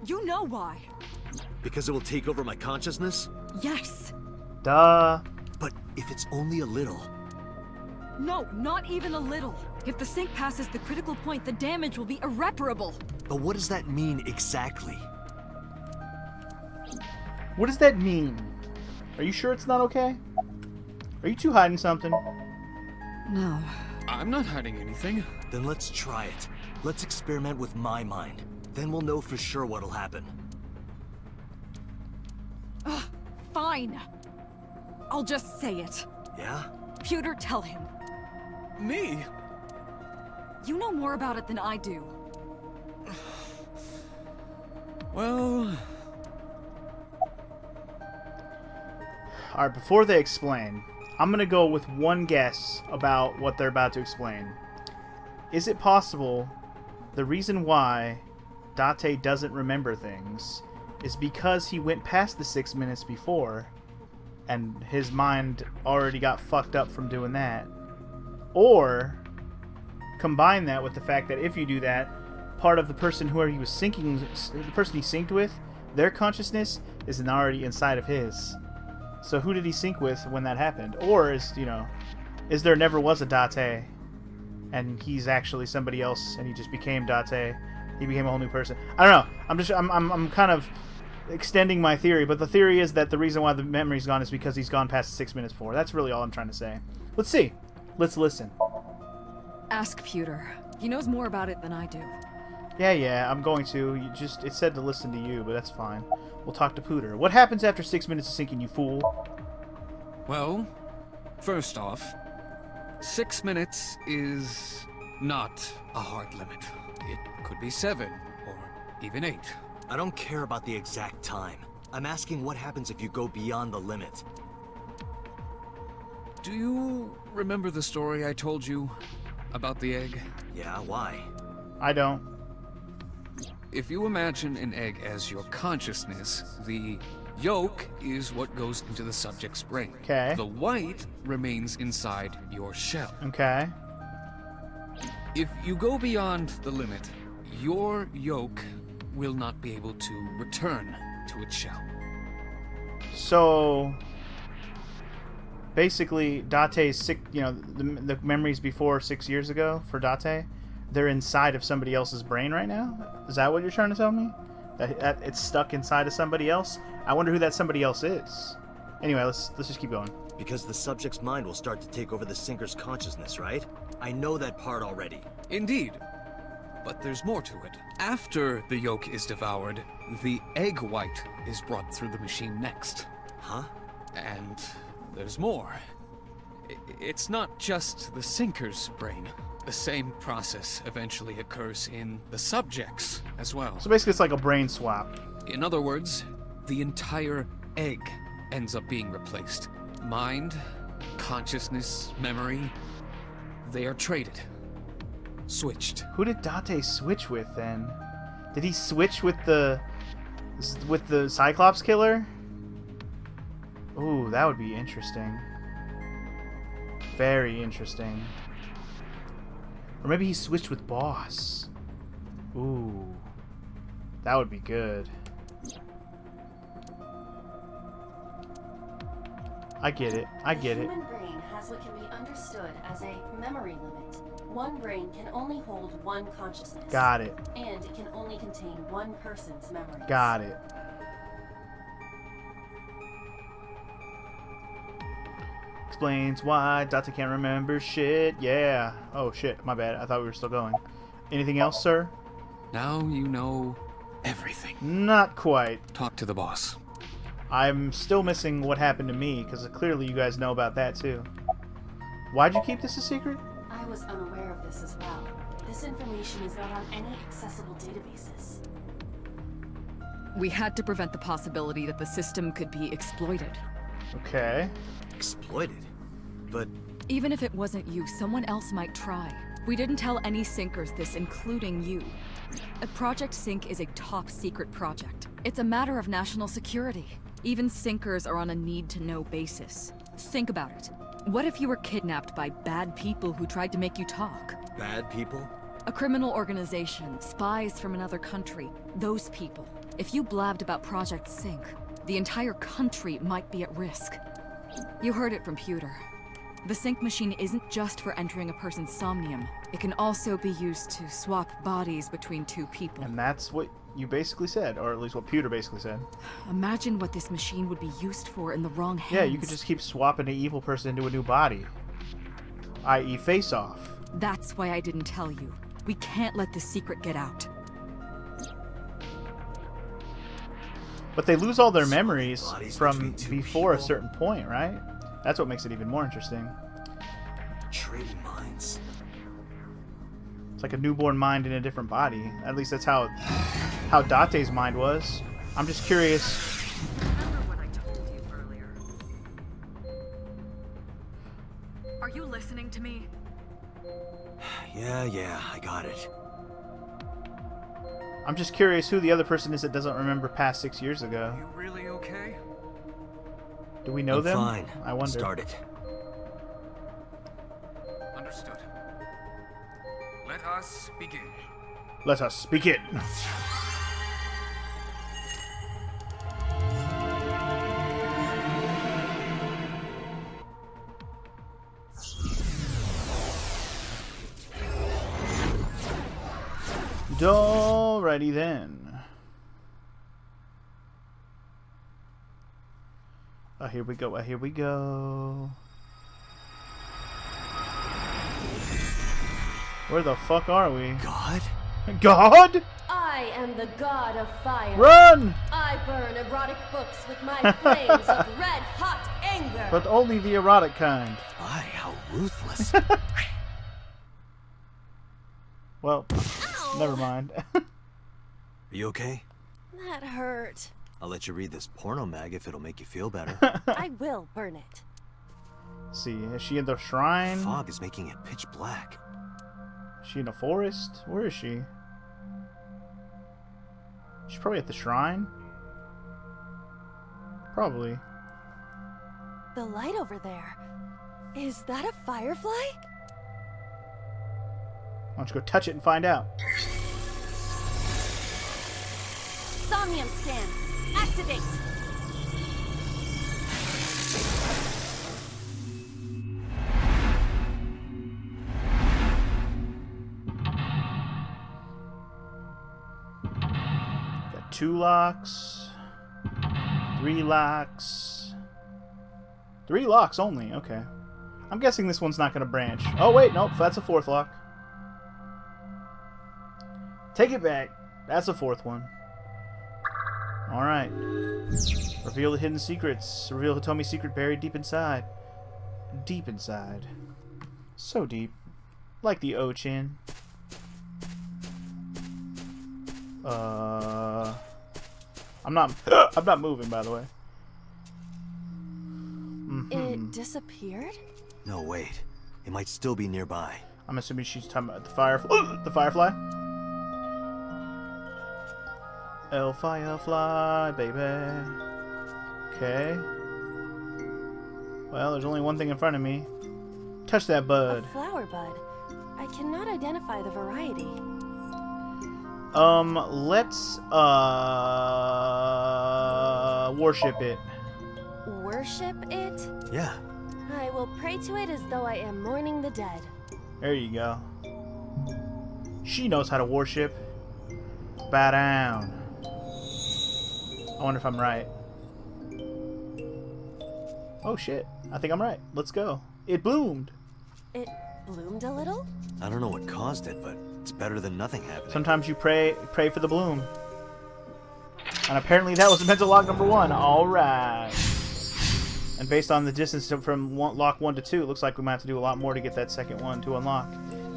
Speaker 7: You know why.
Speaker 3: Because it will take over my consciousness?
Speaker 7: Yes.
Speaker 1: Duh.
Speaker 3: But if it's only a little...
Speaker 7: No, not even a little. If the sync passes the critical point, the damage will be irreparable.
Speaker 3: But what does that mean exactly?
Speaker 1: What does that mean? Are you sure it's not okay? Are you two hiding something?
Speaker 7: No.
Speaker 8: I'm not hiding anything.
Speaker 3: Then let's try it. Let's experiment with my mind. Then we'll know for sure what'll happen.
Speaker 7: Fine. I'll just say it.
Speaker 3: Yeah?
Speaker 7: Pewter, tell him.
Speaker 8: Me?
Speaker 7: You know more about it than I do.
Speaker 8: Well...
Speaker 1: Alright, before they explain, I'm gonna go with one guess about what they're about to explain. Is it possible the reason why Date doesn't remember things is because he went past the 6 minutes before and his mind already got fucked up from doing that? Or combine that with the fact that if you do that, part of the person who he was syncing, the person he synced with, their consciousness is already inside of his. So who did he sync with when that happened? Or is there never was a Date and he's actually somebody else and he just became Date? He became a whole new person. I don't know. I'm kind of extending my theory, but the theory is that the reason why the memory's gone is because he's gone past 6 minutes before. That's really all I'm trying to say. Let's see. Let's listen.
Speaker 7: Ask Pewter. He knows more about it than I do.
Speaker 1: Yeah, I'm going to. It said to listen to you, but that's fine. We'll talk to Pooter. What happens after 6 minutes of syncing, you fool?
Speaker 8: Well, first off, 6 minutes is not a hard limit. It could be 7, or even 8.
Speaker 3: I don't care about the exact time. I'm asking what happens if you go beyond the limit.
Speaker 8: Do you remember the story I told you about the egg?
Speaker 3: Yeah, why?
Speaker 1: I don't.
Speaker 8: If you imagine an egg as your consciousness, the yolk is what goes into the subject's brain.
Speaker 1: Okay.
Speaker 8: The white remains inside your shell.
Speaker 1: Okay.
Speaker 8: If you go beyond the limit, your yolk will not be able to return to its shell.
Speaker 1: So basically, Date's the memories before 6 years ago for Date, they're inside of somebody else's brain right now? Is that what you're trying to tell me? That it's stuck inside of somebody else? I wonder who that somebody else is. Anyway, let's just keep going.
Speaker 3: Because the subject's mind will start to take over the sinker's consciousness, right? I know that part already.
Speaker 8: Indeed. But there's more to it. After the yolk is devoured, the egg white is brought through the machine next.
Speaker 3: Huh?
Speaker 8: And there's more. It's not just the sinker's brain. The same process eventually occurs in the subject's as well.
Speaker 1: So basically it's like a brain swap.
Speaker 8: In other words, the entire egg ends up being replaced. Mind, consciousness, memory, they are traded. Switched.
Speaker 1: Who did Date switch with then? Did he switch with the Cyclops killer? Ooh, that would be interesting. Very interesting. Or maybe he switched with Boss. Ooh. That would be good. I get it. I get
Speaker 2: The
Speaker 1: it.
Speaker 2: human brain has what can be understood as a memory limit. One brain can only hold one consciousness.
Speaker 1: Got it.
Speaker 2: And it can only contain one person's memories.
Speaker 1: Got it. Explains why Data can't remember shit. Yeah. Oh shit, my bad. I thought we were still going. Anything else, sir?
Speaker 8: Now you know everything.
Speaker 1: Not quite.
Speaker 8: Talk to the boss.
Speaker 1: I'm still missing what happened to me, because clearly you guys know about that too. Why'd you keep this a secret?
Speaker 2: I was unaware of this as well. This information is not on any accessible databases.
Speaker 7: We had to prevent the possibility that the system could be exploited.
Speaker 1: Okay.
Speaker 3: Exploited? But
Speaker 7: Even if it wasn't you, someone else might try. We didn't tell any Syncers this, including you. Project Sync is a top-secret project. It's a matter of national security. Even Syncers are on a need-to-know basis. Think about it. What if you were kidnapped by bad people who tried to make you talk?
Speaker 3: bad people?
Speaker 7: A criminal organization, spies from another country, those people. If you blabbed about Project Sync, the entire country might be at risk. You heard it from Pewter. The Sync machine isn't just for entering a person's Somnium. It can also be used to swap bodies between two people.
Speaker 1: And that's what you basically said, or at least what Pewter basically said.
Speaker 7: Imagine what this machine would be used for in the wrong hands.
Speaker 1: Yeah, you could just keep swapping an evil person into a new body. I.e. Face Off.
Speaker 7: That's why I didn't tell you. We can't let the secret get out.
Speaker 1: But they lose all their memories
Speaker 3: Bodies
Speaker 1: from
Speaker 3: between two
Speaker 1: before a
Speaker 3: people.
Speaker 1: certain point, right? That's what makes it even more interesting.
Speaker 3: Trading minds.
Speaker 1: It's like a newborn mind in a different body. At least that's how Date's mind was. I'm just curious.
Speaker 6: Remember what I told you earlier. Are you listening to me?
Speaker 3: Yeah, I got it.
Speaker 1: I'm just curious who the other person is that doesn't remember past 6 years ago.
Speaker 8: You really okay?
Speaker 1: Do we know
Speaker 3: I'm
Speaker 1: them?
Speaker 3: fine.
Speaker 1: I wonder.
Speaker 3: Start it.
Speaker 8: Understood. Let us begin.
Speaker 1: Let us begin. Alrighty then. Here we go. Here we go. Where the fuck are we?
Speaker 3: God?
Speaker 1: God?
Speaker 2: I am the god of fire.
Speaker 1: Run!
Speaker 2: I burn erotic books with my flames of red-hot anger.
Speaker 1: But only the erotic kind.
Speaker 3: My, how ruthless.
Speaker 1: Well, never mind.
Speaker 3: Are you okay?
Speaker 2: That hurt.
Speaker 3: I'll let you read this porno mag if it'll make you feel better.
Speaker 2: I will burn it.
Speaker 1: Let's see, is she in the shrine?
Speaker 3: Fog is making it pitch black.
Speaker 1: Is she in a forest? Where is she? She's probably at the shrine. Probably.
Speaker 2: The light over there. Is that a firefly?
Speaker 1: Why don't you go touch it and find out?
Speaker 2: Somnium scan. Activate.
Speaker 1: Got 2 locks. 3 locks. 3 locks only, okay. I'm guessing this one's not going to branch. Oh wait, nope, that's a 4th lock. Take it back. That's a 4th one. Alright. Reveal the hidden secrets. Reveal Hitomi's secret buried deep inside. Deep inside. So deep. Like the Ochin. I'm not moving, by the way.
Speaker 2: It disappeared?
Speaker 3: No, wait. It might still be nearby.
Speaker 1: I'm assuming she's talking about the firefly. The firefly? El Firefly, baby. Okay. Well, there's only one thing in front of me. Touch that bud.
Speaker 2: A flower bud. I cannot identify the variety.
Speaker 1: Let's worship it.
Speaker 2: Worship it?
Speaker 3: Yeah.
Speaker 2: I will pray to it as though I am mourning the dead.
Speaker 1: There you go. She knows how to worship. Bow down. I wonder if I'm right. Oh shit. I think I'm right. Let's go. It bloomed.
Speaker 2: It bloomed a little?
Speaker 3: I don't know what caused it, but it's better than nothing happening.
Speaker 1: Sometimes you pray for the bloom. And apparently that was mental lock number 1. Alright. And based on the distance from lock 1 to 2, it looks like we might have to do a lot more to get that second one to unlock.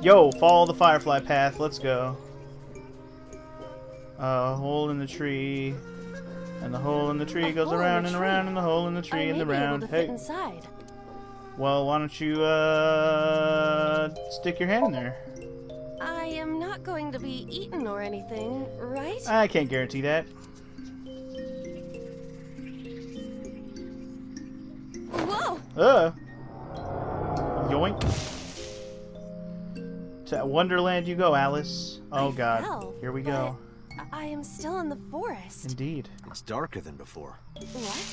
Speaker 1: Yo, follow the firefly path. Let's go. Hole in the tree. And the hole in the tree goes around and around, and the hole in the tree and the round.
Speaker 2: Hey. Inside.
Speaker 1: Well, why don't you stick your hand in there?
Speaker 2: I am not going to be eaten or anything, right?
Speaker 1: I can't guarantee that.
Speaker 2: Whoa!
Speaker 1: Yoink. To Wonderland you go, Alice. Oh
Speaker 2: I
Speaker 1: god.
Speaker 2: fell,
Speaker 1: Here we go.
Speaker 2: I am still in the forest.
Speaker 1: Indeed.
Speaker 3: It's darker than before.
Speaker 2: What?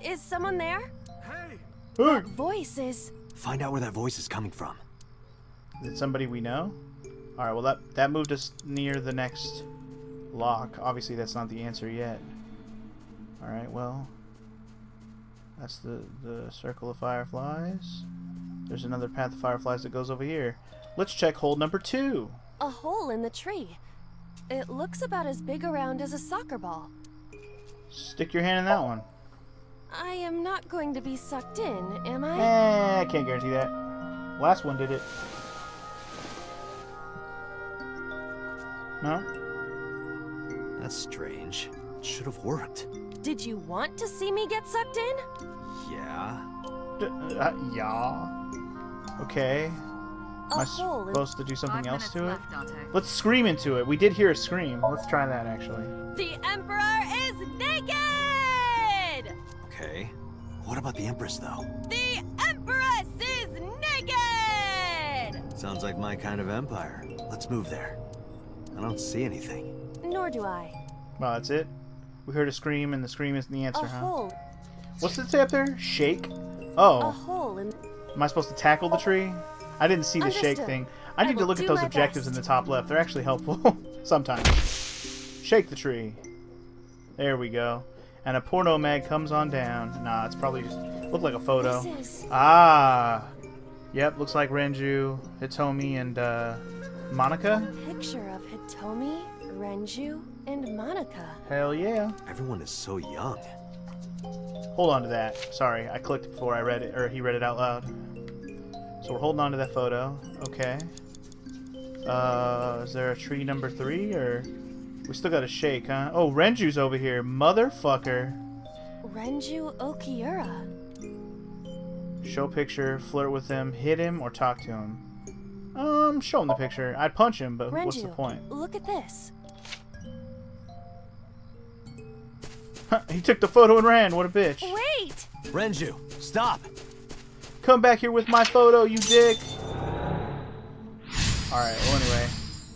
Speaker 2: Is someone there?
Speaker 8: Hey!
Speaker 2: That voice is...
Speaker 3: Find out where that voice is coming from.
Speaker 1: Is it somebody we know? Alright, well that moved us near the next lock. Obviously that's not the answer yet. Alright, well. That's the circle of fireflies. There's another path of fireflies that goes over here. Let's check hole number 2.
Speaker 2: A hole in the tree. It looks about as big around as a soccer ball.
Speaker 1: Stick your hand in that one.
Speaker 2: I am not going to be sucked in, am I?
Speaker 1: I can't guarantee that. Last one did it. No?
Speaker 3: That's strange. It should have worked.
Speaker 2: Did you want to see me get sucked in?
Speaker 3: Yeah.
Speaker 1: Yeah. Okay. Am I supposed to do something else to it? Let's scream into it. We did hear a scream. Let's try that, actually.
Speaker 2: The Emperor is naked!
Speaker 3: Okay. What about the Empress, though?
Speaker 2: The Empress is naked!
Speaker 3: Sounds like my kind of empire. Let's move there. I don't see anything.
Speaker 2: Nor do I.
Speaker 1: Well, that's it. We heard a scream, and the scream isn't the answer,
Speaker 2: A
Speaker 1: huh?
Speaker 2: hole.
Speaker 1: What's it say up there? Shake?
Speaker 2: A
Speaker 1: Oh.
Speaker 2: hole in...
Speaker 1: Am I supposed to tackle the tree? I didn't see the shake
Speaker 2: Understood.
Speaker 1: thing. I need to
Speaker 2: will
Speaker 1: look at
Speaker 2: do
Speaker 1: those
Speaker 2: my
Speaker 1: objectives in
Speaker 2: best.
Speaker 1: the top left. They're actually helpful. Sometimes. Shake the tree. There we go. And a porno mag comes on down. Nah, it's probably just... Look like a photo.
Speaker 2: This is...
Speaker 1: Ah! Yep, looks like Renju, Hitomi, and, Monica?
Speaker 2: Picture of Hitomi, Renju, and Monica.
Speaker 1: Hell yeah.
Speaker 3: Everyone is so young.
Speaker 1: Hold on to that. Sorry, I clicked before I read it, or he read it out loud. So we're holding on to that photo. Okay. Is there a tree number 3, or... We still gotta shake, huh? Oh, Renju's over here. Motherfucker.
Speaker 2: Renju Okiura.
Speaker 1: Show picture, flirt with him, hit him, or talk to him. Show him the picture. I'd punch him, but
Speaker 2: Renju,
Speaker 1: what's the point?
Speaker 2: look at this.
Speaker 1: He took the photo and ran. What a bitch.
Speaker 2: Wait!
Speaker 3: Renju, stop!
Speaker 1: Come back here with my photo, you dick. Alright, well anyway.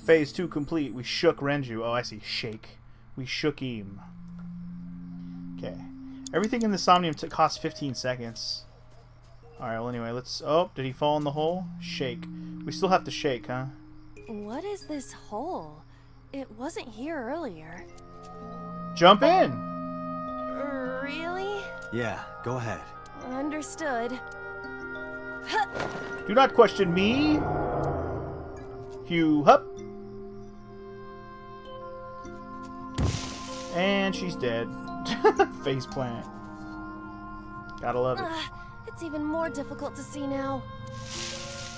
Speaker 1: Phase 2 complete. We shook Renju. Oh, I see. Shake. We shook him. Okay. Everything in the Somnium costs 15 seconds. Alright, well anyway, let's... Oh, did he fall in the hole? Shake. We still have to shake, huh?
Speaker 2: What is this hole? It wasn't here earlier.
Speaker 1: Jump in!
Speaker 2: Really?
Speaker 3: Yeah, go ahead.
Speaker 2: Understood.
Speaker 1: Do not question me! Hugh Hup! And she's dead. Face plant. Gotta love it.
Speaker 2: It's even more difficult to see now.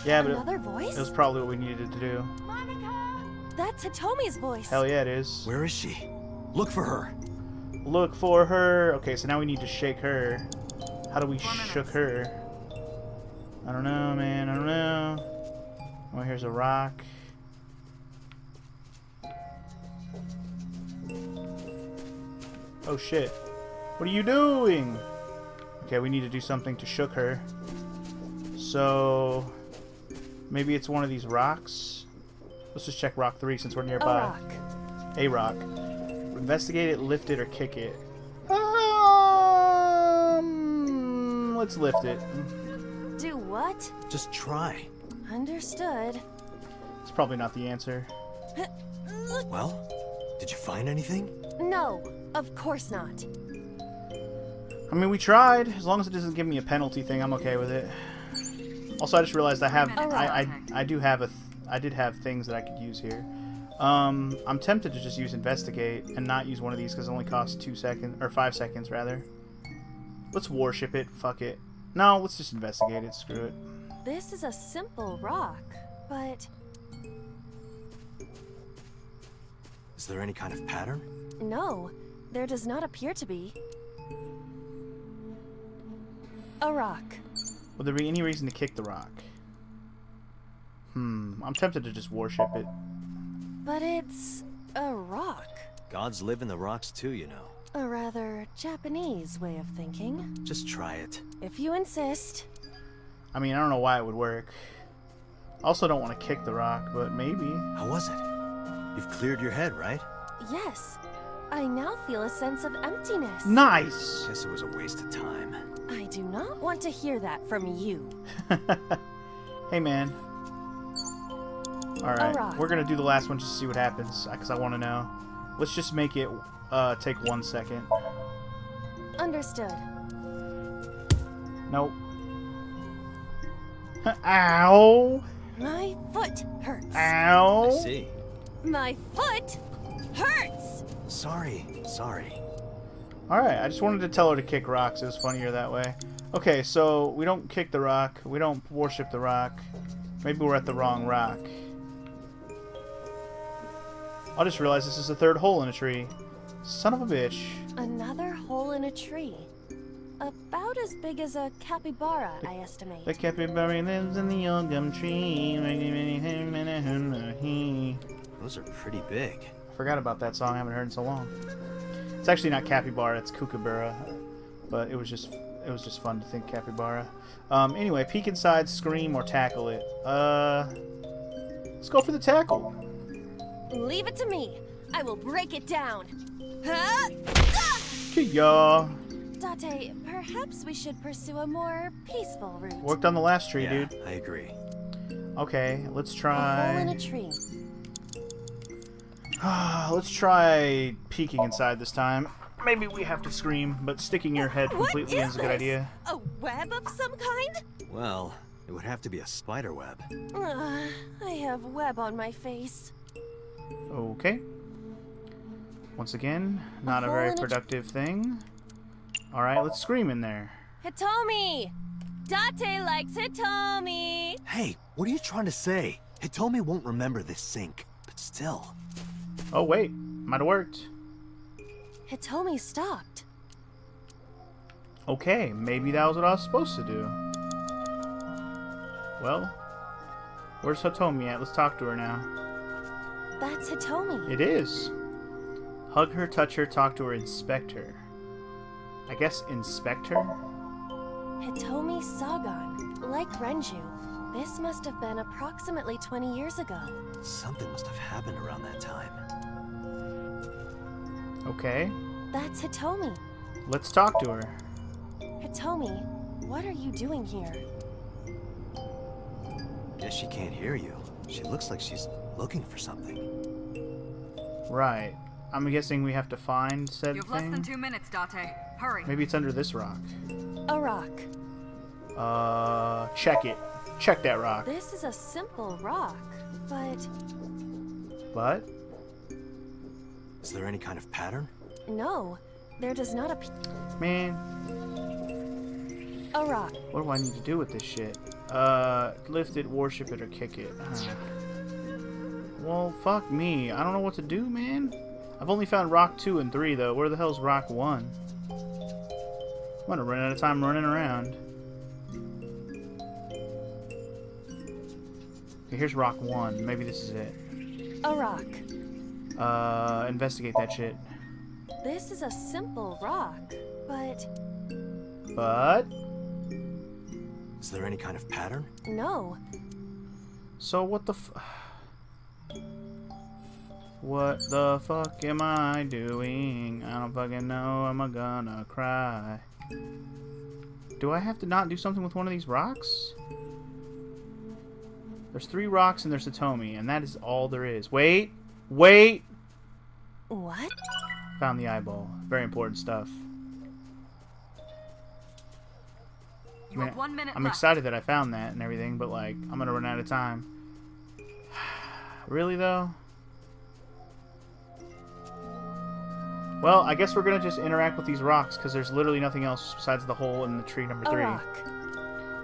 Speaker 1: Yeah, but
Speaker 2: Another voice?
Speaker 1: it was probably what we needed to do.
Speaker 2: Monica! That's Hitomi's voice.
Speaker 1: Hell yeah, it is.
Speaker 3: Where is she? Look for her.
Speaker 1: Look for her. Okay, so now we need to shake her. How do we shook her? I don't know, man. I don't know. Oh, here's a rock. Oh shit. What are you doing? Okay, we need to do something to shook her. So maybe it's one of these rocks. Let's just check rock 3 since we're nearby.
Speaker 2: A rock.
Speaker 1: A rock. Investigate it, lift it, or kick it. Let's lift it.
Speaker 2: Do what?
Speaker 3: Just try.
Speaker 2: Understood.
Speaker 1: It's probably not the answer.
Speaker 3: Well, did you find anything?
Speaker 2: No, of course not.
Speaker 1: I mean, we tried. As long as it doesn't give me a penalty thing, I'm okay with it. Also, I just realized I have, I did have things that I could use here. I'm tempted to just use investigate and not use one of these because it only costs 2 seconds, or 5 seconds rather. Let's worship it. Fuck it. No, let's just investigate it. Screw it.
Speaker 2: This is a simple rock, but
Speaker 3: Is there any kind of pattern?
Speaker 2: no, there does not appear to be. A rock.
Speaker 1: Would there be any reason to kick the rock? I'm tempted to just worship it.
Speaker 2: But it's a rock.
Speaker 3: Gods live in the rocks too, you know.
Speaker 2: A rather Japanese way of thinking.
Speaker 3: Just try it.
Speaker 2: If you insist.
Speaker 1: I mean, I don't know why it would work. I also don't want to kick the rock, but maybe.
Speaker 3: How was it? You've cleared your head, right?
Speaker 2: Yes. I now feel a sense of emptiness.
Speaker 1: Nice!
Speaker 3: Guess it was a waste of time.
Speaker 2: I do not want to hear that from you.
Speaker 1: Hey, man. Alright,
Speaker 2: rock.
Speaker 1: we're gonna do the last one just to see what happens, because I want to know. Let's just make it take 1 second.
Speaker 2: Understood.
Speaker 1: Nope. Ow!
Speaker 2: My foot hurts.
Speaker 3: I
Speaker 1: Ow!
Speaker 3: see.
Speaker 2: My foot hurts!
Speaker 3: Sorry.
Speaker 1: Alright, I just wanted to tell her to kick rocks. It was funnier that way. Okay, so we don't kick the rock. We don't worship the rock. Maybe we're at the wrong rock. I just realized this is the 3rd hole in a tree. Son of a bitch.
Speaker 2: Another hole in a tree. About as big as a capybara, I estimate.
Speaker 1: The capybara lives in the young gum tree.
Speaker 3: Those are pretty big.
Speaker 1: I forgot about that song. I haven't heard in so long. It's actually not capybara. It's kookaburra. But it was just fun to think capybara. Anyway, peek inside, scream, or tackle it. Let's go for the tackle.
Speaker 2: Leave it to me. I will break it down. Huh?
Speaker 1: Yeah.
Speaker 2: Date, perhaps we should pursue a more peaceful route.
Speaker 1: Worked on the last tree,
Speaker 3: Yeah,
Speaker 1: dude.
Speaker 3: I agree.
Speaker 1: Okay, let's
Speaker 2: A hole
Speaker 1: try.
Speaker 2: in a tree.
Speaker 1: Let's try peeking inside this time. Maybe we have to scream, but sticking your head completely is a good idea.
Speaker 2: A web of some kind?
Speaker 3: Well, it would have to be a spider web.
Speaker 2: I have web on my face.
Speaker 1: Okay. Once again, not a
Speaker 2: hole
Speaker 1: very
Speaker 2: in a
Speaker 1: productive thing. Alright, let's scream in there.
Speaker 2: Hitomi! Date likes Hitomi!
Speaker 3: Hey, what are you trying to say? Hitomi won't remember this sink, but still.
Speaker 1: Oh, wait. Might have worked.
Speaker 2: Hitomi stopped.
Speaker 1: Okay, maybe that was what I was supposed to do. Well, where's Hitomi at? Let's talk to her now.
Speaker 2: That's Hitomi.
Speaker 1: It is. Hug her, touch her, talk to her, inspect her. I guess inspect her?
Speaker 2: Hitomi Sagan. Like Renju, this must have been approximately 20 years ago.
Speaker 3: Something must have happened around that time.
Speaker 1: Okay,
Speaker 2: That's Hitomi.
Speaker 1: let's talk to her.
Speaker 2: Hitomi, what are you doing here?
Speaker 3: Guess she can't hear you. She looks like she's looking for something.
Speaker 1: Right. I'm guessing we have to find said
Speaker 7: You have less than
Speaker 1: thing.
Speaker 7: 2 minutes, Date. Hurry.
Speaker 1: Maybe it's under this rock.
Speaker 2: A rock.
Speaker 1: Check it. Check that rock.
Speaker 2: This is a simple rock, but
Speaker 1: But?
Speaker 3: Is there any kind of pattern?
Speaker 2: no, there does not appear.
Speaker 1: Man,
Speaker 2: A rock.
Speaker 1: what do I need to do with this shit? Lift it, worship it, or kick it. Well, fuck me. I don't know what to do, man. I've only found rock 2 and 3, though. Where the hell's rock 1? I'm gonna run out of time running around. Okay, here's rock 1. Maybe this is it.
Speaker 2: A rock.
Speaker 1: Investigate that shit.
Speaker 2: This is a simple rock, but
Speaker 1: But
Speaker 3: Is there any kind of pattern?
Speaker 2: no.
Speaker 1: so what the what the fuck am I doing? I don't fucking know. Am I gonna cry? Do I have to not do something with one of these rocks? There's 3 rocks and there's Hitomi, and that is all there is. Wait! Wait!
Speaker 2: What?
Speaker 1: Found the eyeball. Very important stuff.
Speaker 7: You have 1 minute
Speaker 1: I'm
Speaker 7: left.
Speaker 1: excited that I found that and everything, but like, I'm gonna run out of time. Really though? Well, I guess we're gonna just interact with these rocks because there's literally nothing else besides the hole in the tree number
Speaker 2: A
Speaker 1: 3.
Speaker 2: rock.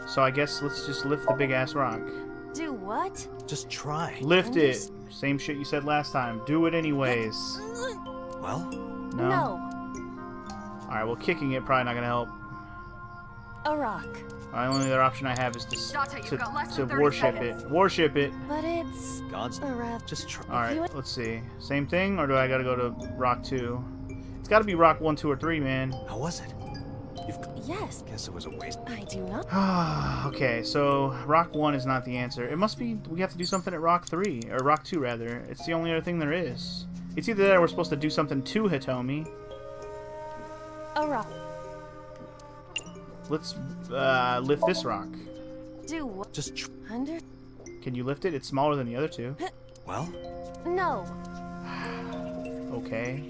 Speaker 1: So I guess let's just lift the big ass rock.
Speaker 2: Do what?
Speaker 3: Just try.
Speaker 1: Lift it. Same shit you said last time. Do it anyways.
Speaker 3: Well,
Speaker 1: No?
Speaker 2: No.
Speaker 1: Alright, well kicking it probably not gonna help.
Speaker 2: A rock.
Speaker 1: The only other option I have is
Speaker 7: Date, you've got less
Speaker 1: to
Speaker 7: than 30
Speaker 1: worship
Speaker 7: seconds.
Speaker 1: it. Worship it.
Speaker 2: But it's
Speaker 3: God's
Speaker 2: a rock.
Speaker 3: just try.
Speaker 1: Alright, let's see. Same thing, or do I gotta go to rock 2? It's gotta be rock 1, 2, or 3, man.
Speaker 3: How was it?
Speaker 2: Yes.
Speaker 3: Guess it was a waste.
Speaker 2: I do not.
Speaker 1: Okay, so rock 1 is not the answer. It must be we have to do something at rock 3, or rock 2 rather. It's the only other thing there is. It's either that or we're supposed to do something to Hitomi.
Speaker 2: A rock.
Speaker 1: Let's lift this rock.
Speaker 2: Do what?
Speaker 3: Just tr
Speaker 2: Under?
Speaker 1: Can you lift it? It's smaller than the other 2.
Speaker 3: Well,
Speaker 2: No.
Speaker 1: Okay.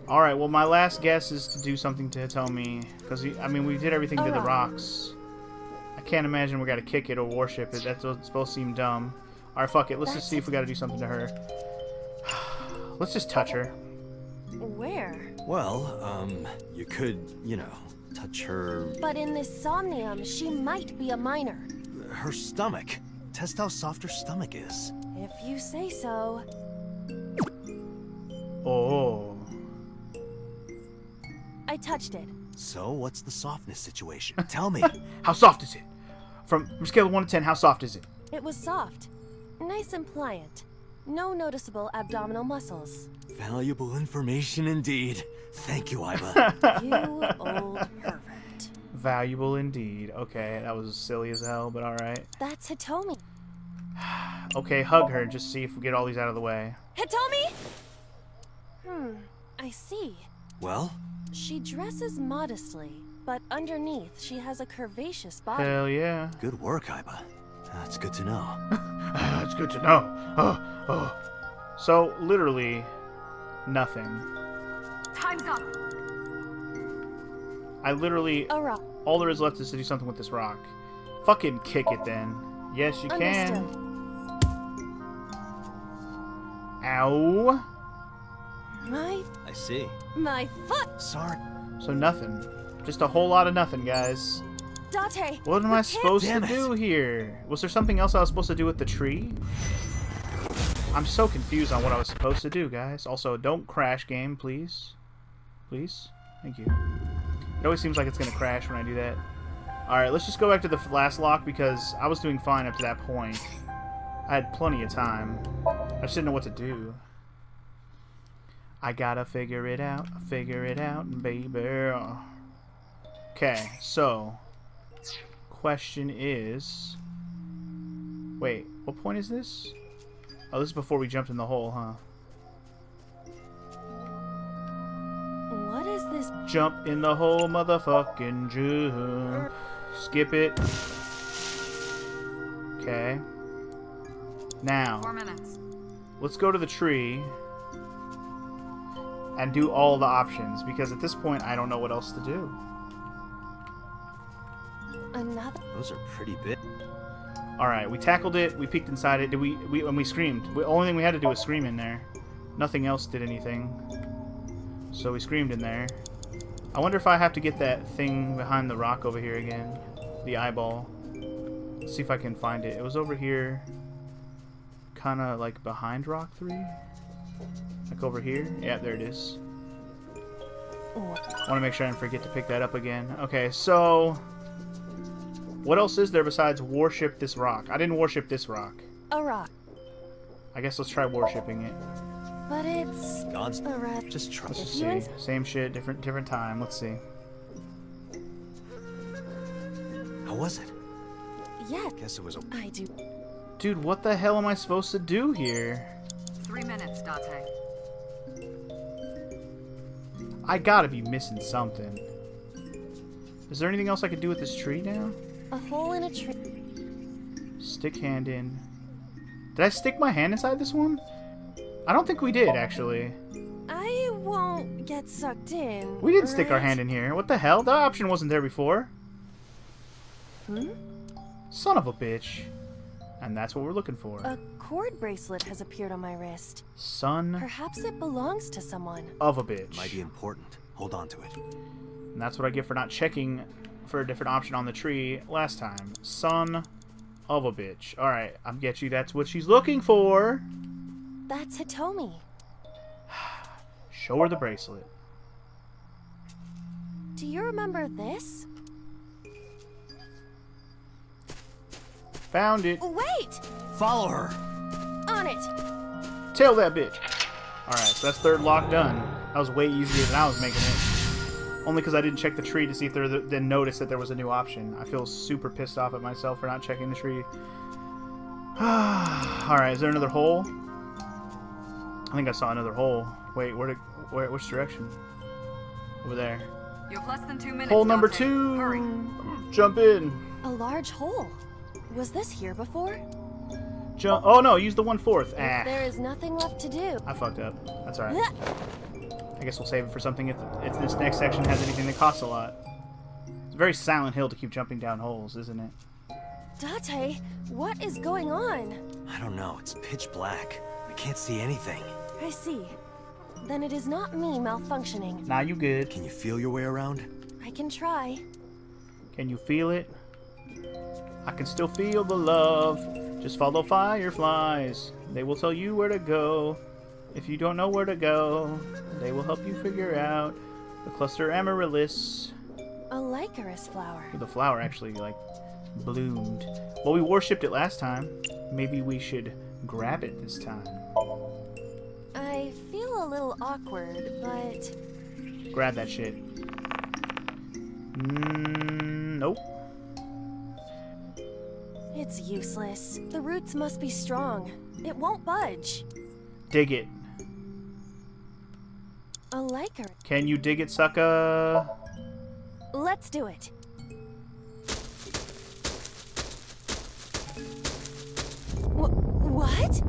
Speaker 1: Alright, well my last guess is to do something to Hitomi. Because, I mean, we did everything to the rocks. I can't imagine we gotta kick it or worship it. That's supposed to seem dumb. Alright, fuck it. Let's just see if we gotta do something to her. Let's just touch her.
Speaker 2: Where?
Speaker 3: well, you could, you know, touch her...
Speaker 2: But in this Somnium, she might be a minor.
Speaker 3: her stomach. Test how soft her stomach is.
Speaker 2: If you say so.
Speaker 1: Oh.
Speaker 2: I touched it.
Speaker 3: So, what's the softness situation? Tell me.
Speaker 1: How soft is it? From scale of 1 to 10, how soft is it?
Speaker 2: It was soft. Nice and pliant. No noticeable abdominal muscles.
Speaker 3: Valuable information indeed. Thank you, Iba.
Speaker 2: You old pervert.
Speaker 1: Valuable indeed. Okay, that was silly as hell, but alright.
Speaker 2: That's Hitomi.
Speaker 1: Okay, hug her and just see if we get all these out of the way.
Speaker 2: Hitomi? I see.
Speaker 3: Well,
Speaker 2: She dresses modestly, but underneath she has a curvaceous body.
Speaker 1: Hell yeah.
Speaker 3: good work, Iba. That's good to know.
Speaker 1: That's good to know. So, literally, nothing.
Speaker 7: Time's up.
Speaker 1: I literally...
Speaker 2: A rock.
Speaker 1: All there is left is to do something with this rock. Fucking kick it then. Yes, you can.
Speaker 2: Understood.
Speaker 1: Ow.
Speaker 3: I see.
Speaker 2: My foot!
Speaker 3: Sorry.
Speaker 1: So nothing. Just a whole lot of nothing, guys.
Speaker 2: Date!
Speaker 1: What am I
Speaker 2: we
Speaker 1: supposed to
Speaker 3: Damn it.
Speaker 1: do here? Was there something else I was supposed to do with the tree? I'm so confused on what I was supposed to do, guys. Also, don't crash game, please. Please? Thank you. It always seems like it's going to crash when I do that. Alright, let's just go back to the last lock because I was doing fine up to that point. I had plenty of time. I just didn't know what to do. I gotta figure it out, baby. Okay, so... Question is... Wait, what point is this? Oh, this is before we jumped in the hole, huh?
Speaker 2: What is this?
Speaker 1: Jump in the hole, motherfucking jump. Skip it. Okay. Now,
Speaker 7: 4 minutes.
Speaker 1: let's go to the tree and do all the options, because at this point, I don't know what else to do.
Speaker 2: Another?
Speaker 3: Those are pretty big.
Speaker 1: Alright, we tackled it, we peeked inside it, and we screamed. The only thing we had to do was scream in there. Nothing else did anything. So we screamed in there. I wonder if I have to get that thing behind the rock over here again. The eyeball. Let's see if I can find it. It was over here. Kind of like behind rock 3. Like over here. Yeah, there it is. I want to make sure I didn't forget to pick that up again. Okay, so... What else is there besides worship this rock? I didn't worship this rock.
Speaker 2: A rock.
Speaker 1: I guess let's try worshipping it.
Speaker 2: but it's
Speaker 3: God's
Speaker 2: a rat.
Speaker 3: just try.
Speaker 1: Let's just
Speaker 2: If you
Speaker 1: see. Same shit, different time. Let's see.
Speaker 3: How was it?
Speaker 2: Yeah,
Speaker 3: Guess it was a.
Speaker 2: I do.
Speaker 1: Dude, what the hell am I supposed to do here?
Speaker 6: 3 minutes, Date.
Speaker 1: I gotta be missing something. Is there anything else I could do with this tree now?
Speaker 2: A hole in a tree.
Speaker 1: Stick hand in. Did I stick my hand inside this one? I don't think we did, actually.
Speaker 2: I won't get sucked in.
Speaker 1: We didn't stick our
Speaker 2: right?
Speaker 1: hand in here. What the hell? That option wasn't there before.
Speaker 2: Hmm?
Speaker 1: Son of a bitch. And that's what we're looking for.
Speaker 2: A cord bracelet has appeared on my wrist.
Speaker 1: Son
Speaker 2: Perhaps it belongs to someone.
Speaker 1: of a bitch.
Speaker 3: Might be important. Hold on to it.
Speaker 1: And that's what I get for not checking for a different option on the tree last time. Son of a bitch. Alright, I get you. That's what she's looking for.
Speaker 2: That's Hitomi.
Speaker 1: Show her the bracelet.
Speaker 2: Do you remember this?
Speaker 1: Found it.
Speaker 2: Wait!
Speaker 3: Follow her.
Speaker 2: On it!
Speaker 1: Tail that bitch. Alright, so that's third lock done. That was way easier than I was making it. Only because I didn't check the tree to see if there then notice that there was a new option. I feel super pissed off at myself for not checking the tree. Alright, is there another hole? I think I saw another hole. Wait, which direction? Over there.
Speaker 6: You have less than 2 minutes.
Speaker 1: Hole number
Speaker 6: Date.
Speaker 1: 2!
Speaker 6: Hurry.
Speaker 1: Jump in!
Speaker 2: A large hole. Was this here before?
Speaker 1: Jump. Oh no, use the 1/4. Ah.
Speaker 2: There is nothing left to do.
Speaker 1: I fucked up. That's alright. I guess we'll save it for something if this next section has anything that costs a lot. It's a very Silent Hill to keep jumping down holes, isn't it?
Speaker 2: Date, what is going on?
Speaker 3: I don't know. It's pitch black. I can't see anything.
Speaker 2: I see. Then it is not me malfunctioning.
Speaker 1: Nah, you good.
Speaker 3: Can you feel your way around?
Speaker 2: I can try.
Speaker 1: Can you feel it? I can still feel the love. Just follow fireflies. They will tell you where to go. If you don't know where to go, they will help you figure out the cluster amaryllis.
Speaker 2: A licorice flower.
Speaker 1: The flower actually, like, bloomed. Well, we worshipped it last time. Maybe we should grab it this time.
Speaker 2: I feel a little awkward, but
Speaker 1: Grab that shit. Nope.
Speaker 2: it's useless. The roots must be strong. It won't budge.
Speaker 1: Dig it.
Speaker 2: A licorice.
Speaker 1: Can you dig it, sucker?
Speaker 2: Let's do it. What?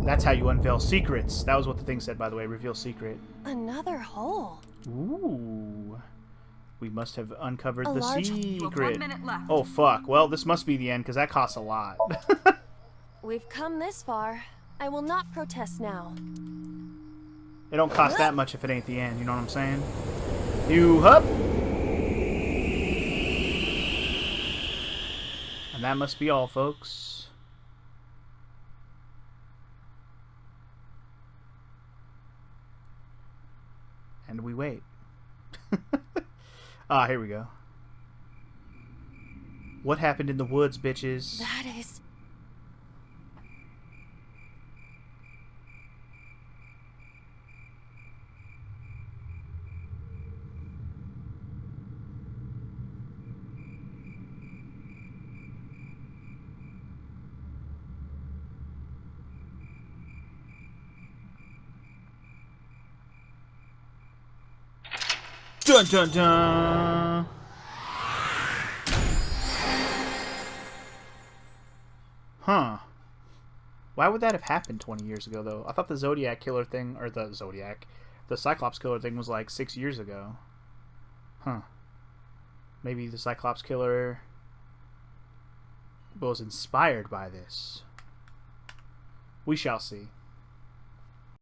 Speaker 1: That's how you unveil secrets. That was what the thing said, by the way. Reveal secret.
Speaker 2: Another hole.
Speaker 1: Ooh. We must have uncovered
Speaker 2: A
Speaker 1: the
Speaker 2: large-
Speaker 6: You have 1
Speaker 1: secret.
Speaker 6: minute left.
Speaker 1: Oh, fuck. Well, this must be the end, because that costs a lot.
Speaker 2: We've come this far. I will not protest now.
Speaker 1: It don't cost that much if it ain't the end, you know what I'm saying? You hup! And that must be all, folks. And we wait. Ah, here we go. What happened in the woods, bitches?
Speaker 2: That is...
Speaker 1: Dun dun dun! Huh. Why would that have happened 20 years ago, though? I thought the Zodiac killer thing, or the Cyclops killer thing was like 6 years ago. Huh. Maybe the Cyclops killer was inspired by this. We shall see.